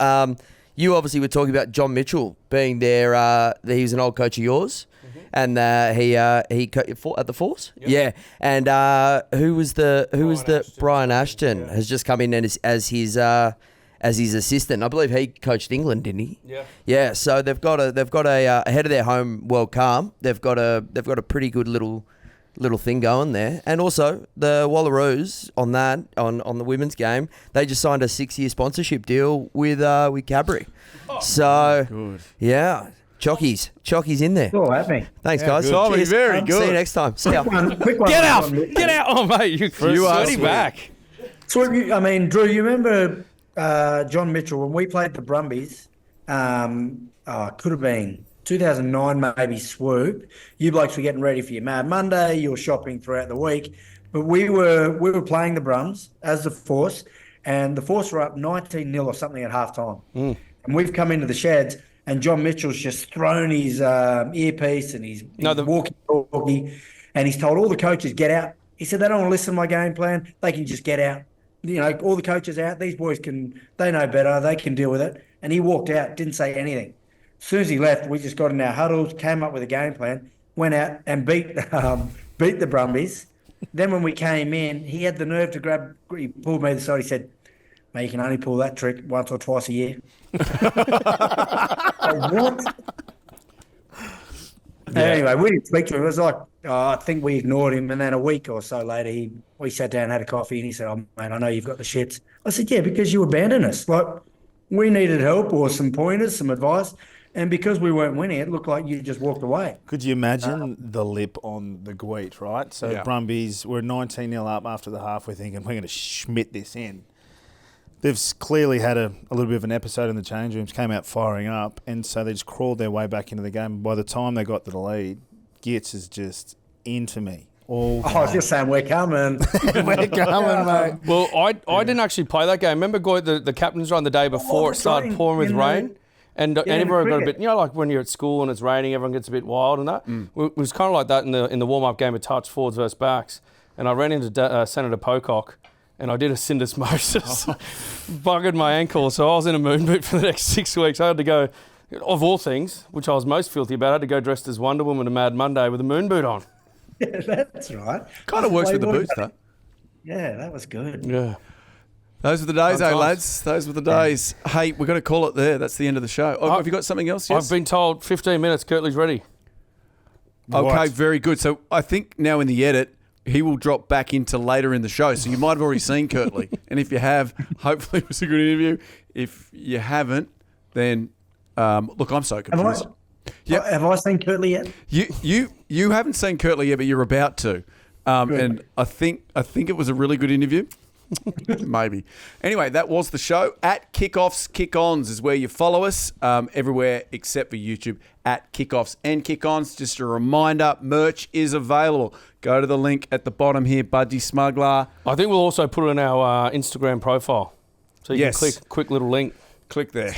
You obviously were talking about John Mitchell being there. He was an old coach of yours. And he at the Force, yeah. And who was Brian Ashton has just come in as his assistant. I believe he coached England, didn't he? Yeah. Yeah. So they've got a ahead of their home World Calm. They've got a pretty good little thing going there. And also the Wallaroos on the women's game, they just signed a 6-year sponsorship deal with Cadbury. Oh, so good. Yeah. Chocky's in there. Oh, happy. Thanks, guys. Tommy, very good. See you next time. See ya. Quick one. Get out. Oh, mate, you are back. So, Drew, you remember John Mitchell when we played the Brumbies? Could have been 2009, maybe. Swoop. You blokes were getting ready for your Mad Monday. You were shopping throughout the week, but we were playing the Brums as the Force, and the Force were up 19-0 or something at halftime. And we've come into the sheds. And John Mitchell's just thrown his earpiece and his walkie-talkie, and he's told all the coaches, get out. He said, they don't want to listen to my game plan. They can just get out. all the coaches out. These boys they know better. They can deal with it. And he walked out, didn't say anything. As soon as he left, we just got in our huddles, came up with a game plan, went out and beat the Brumbies. Then when we came in, he had the nerve to he pulled me to the side. He said, "Mate, you can only pull that trick once or twice a year." What? Yeah. Anyway, we didn't speak to him. It was like, I think we ignored him. And then a week or so later, we sat down and had a coffee, and he said, "Oh, man, I know you've got the shits." I said, "Yeah, because you abandoned us. Like, we needed help or some pointers, some advice. And because we weren't winning, it looked like you just walked away." Could you imagine the lip on the Goit, right? So Brumbies were 19-0 up after the half. We're thinking, we're going to schmidt this in. They've clearly had a little bit of an episode in the change rooms, came out firing up, and so they just crawled their way back into the game. By the time they got to the lead, Gitz is just into me. I was just saying, we're coming. We're coming, mate. Well, I didn't actually play that game. Remember, Goit, the captain's run the day before it started pouring with rain? And everyone got a bit, like when you're at school and it's raining, everyone gets a bit wild and that. It was kind of like that in the warm-up game of touch, forwards versus backs. And I ran into Senator Pocock, and I did a syndesmosis, buggered my ankle. So I was in a moon boot for the next 6 weeks. I had to go, of all things, which I was most filthy about, I had to go dressed as Wonder Woman and Mad Monday with a moon boot on. Yeah, that's right. Kind of works with the boots, though. Yeah, that was good. Yeah. Those were the days, lads. Those were the days. Hey, we're going to call it there. That's the end of the show. Have you got something else? Yes? I've been told 15 minutes, Kurtley's ready. Okay, very good. So I think now in the edit, he will drop back into later in the show. So you might have already seen Kurtley. And if you have, hopefully it was a good interview. If you haven't, then look, I'm so confused. Have I seen Kurtley yet? You haven't seen Kurtley yet, but you're about to. And I think it was a really good interview. Maybe. Anyway, that was the show. At Kickoffs, Kick-Ons is where you follow us everywhere except for YouTube. At Kickoffs and Kick-Ons. Just a reminder, merch is available. Go to the link at the bottom here, Budgie Smuggler. I think we'll also put it on our Instagram profile. So you can click, quick little link. Click there.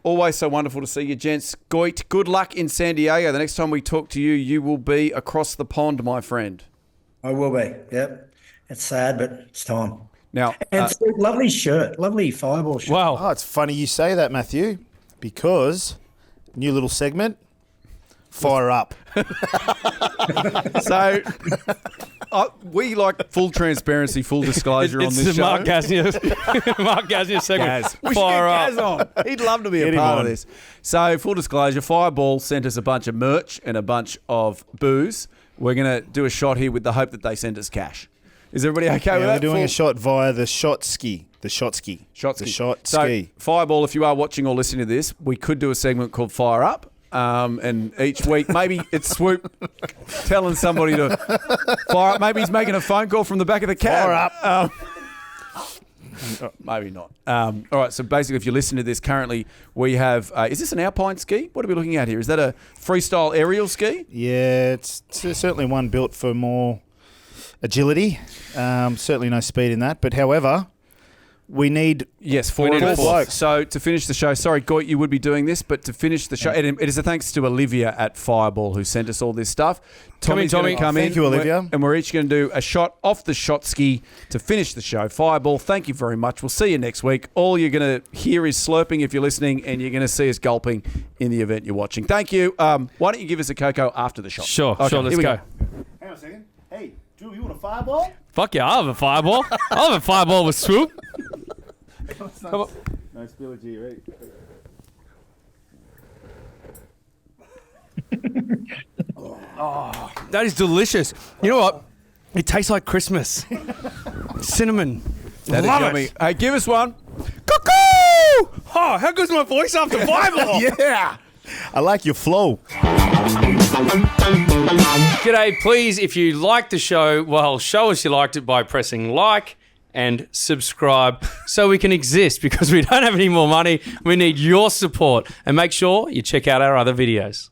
Always so wonderful to see you, gents. Goit, good luck in San Diego. The next time we talk to you, you will be across the pond, my friend. I will be, yep. It's sad, but it's time. Now, and lovely shirt, lovely Fireball shirt. Wow. Oh, it's funny you say that, Matthew, because new little segment, fire up. So we like full transparency, full disclosure on this show. Mark Gasnier segment. We fire up. Gaz on. He'd love to be a part of this. So full disclosure, Fireball sent us a bunch of merch and a bunch of booze. We're going to do a shot here with the hope that they send us cash. Is everybody okay with that? We're doing a shot via the shot ski. The shot ski. So, Fireball, if you are watching or listening to this, we could do a segment called Fire Up. And each week, maybe it's Swoop telling somebody to fire up. Maybe he's making a phone call from the back of the cab. Fire up. Maybe not. All right, so basically, if you listen to this currently, we have... is this an alpine ski? What are we looking at here? Is that a freestyle aerial ski? Yeah, it's certainly one built for more agility. Certainly no speed in that. But however, we need... Yes, four blokes. So to finish the show, sorry, Goit, you would be doing this, but to finish the show, it is a thanks to Olivia at Fireball who sent us all this stuff. Tommy's going to come in. Thank you, Olivia. And we're each going to do a shot off the shot ski to finish the show. Fireball, thank you very much. We'll see you next week. All you're going to hear is slurping if you're listening, and you're going to see us gulping in the event you're watching. Thank you. Why don't you give us a KOKO after the shot? Sure, let's go. Hang on a second. Hey, Drew, you want a fireball? Fuck yeah, I'll have a fireball. I'll have a fireball with Swoop. Come on. No spillage here, Oh, that is delicious. You know what? It tastes like Christmas. Cinnamon. That is yummy. Hey, give us one. Cuckoo! Oh, how good's my voice after fireball? Yeah. I like your flow. G'day, please, if you like the show, well, show us you liked it by pressing like and subscribe so we can exist, because we don't have any more money. We need your support. And make sure you check out our other videos.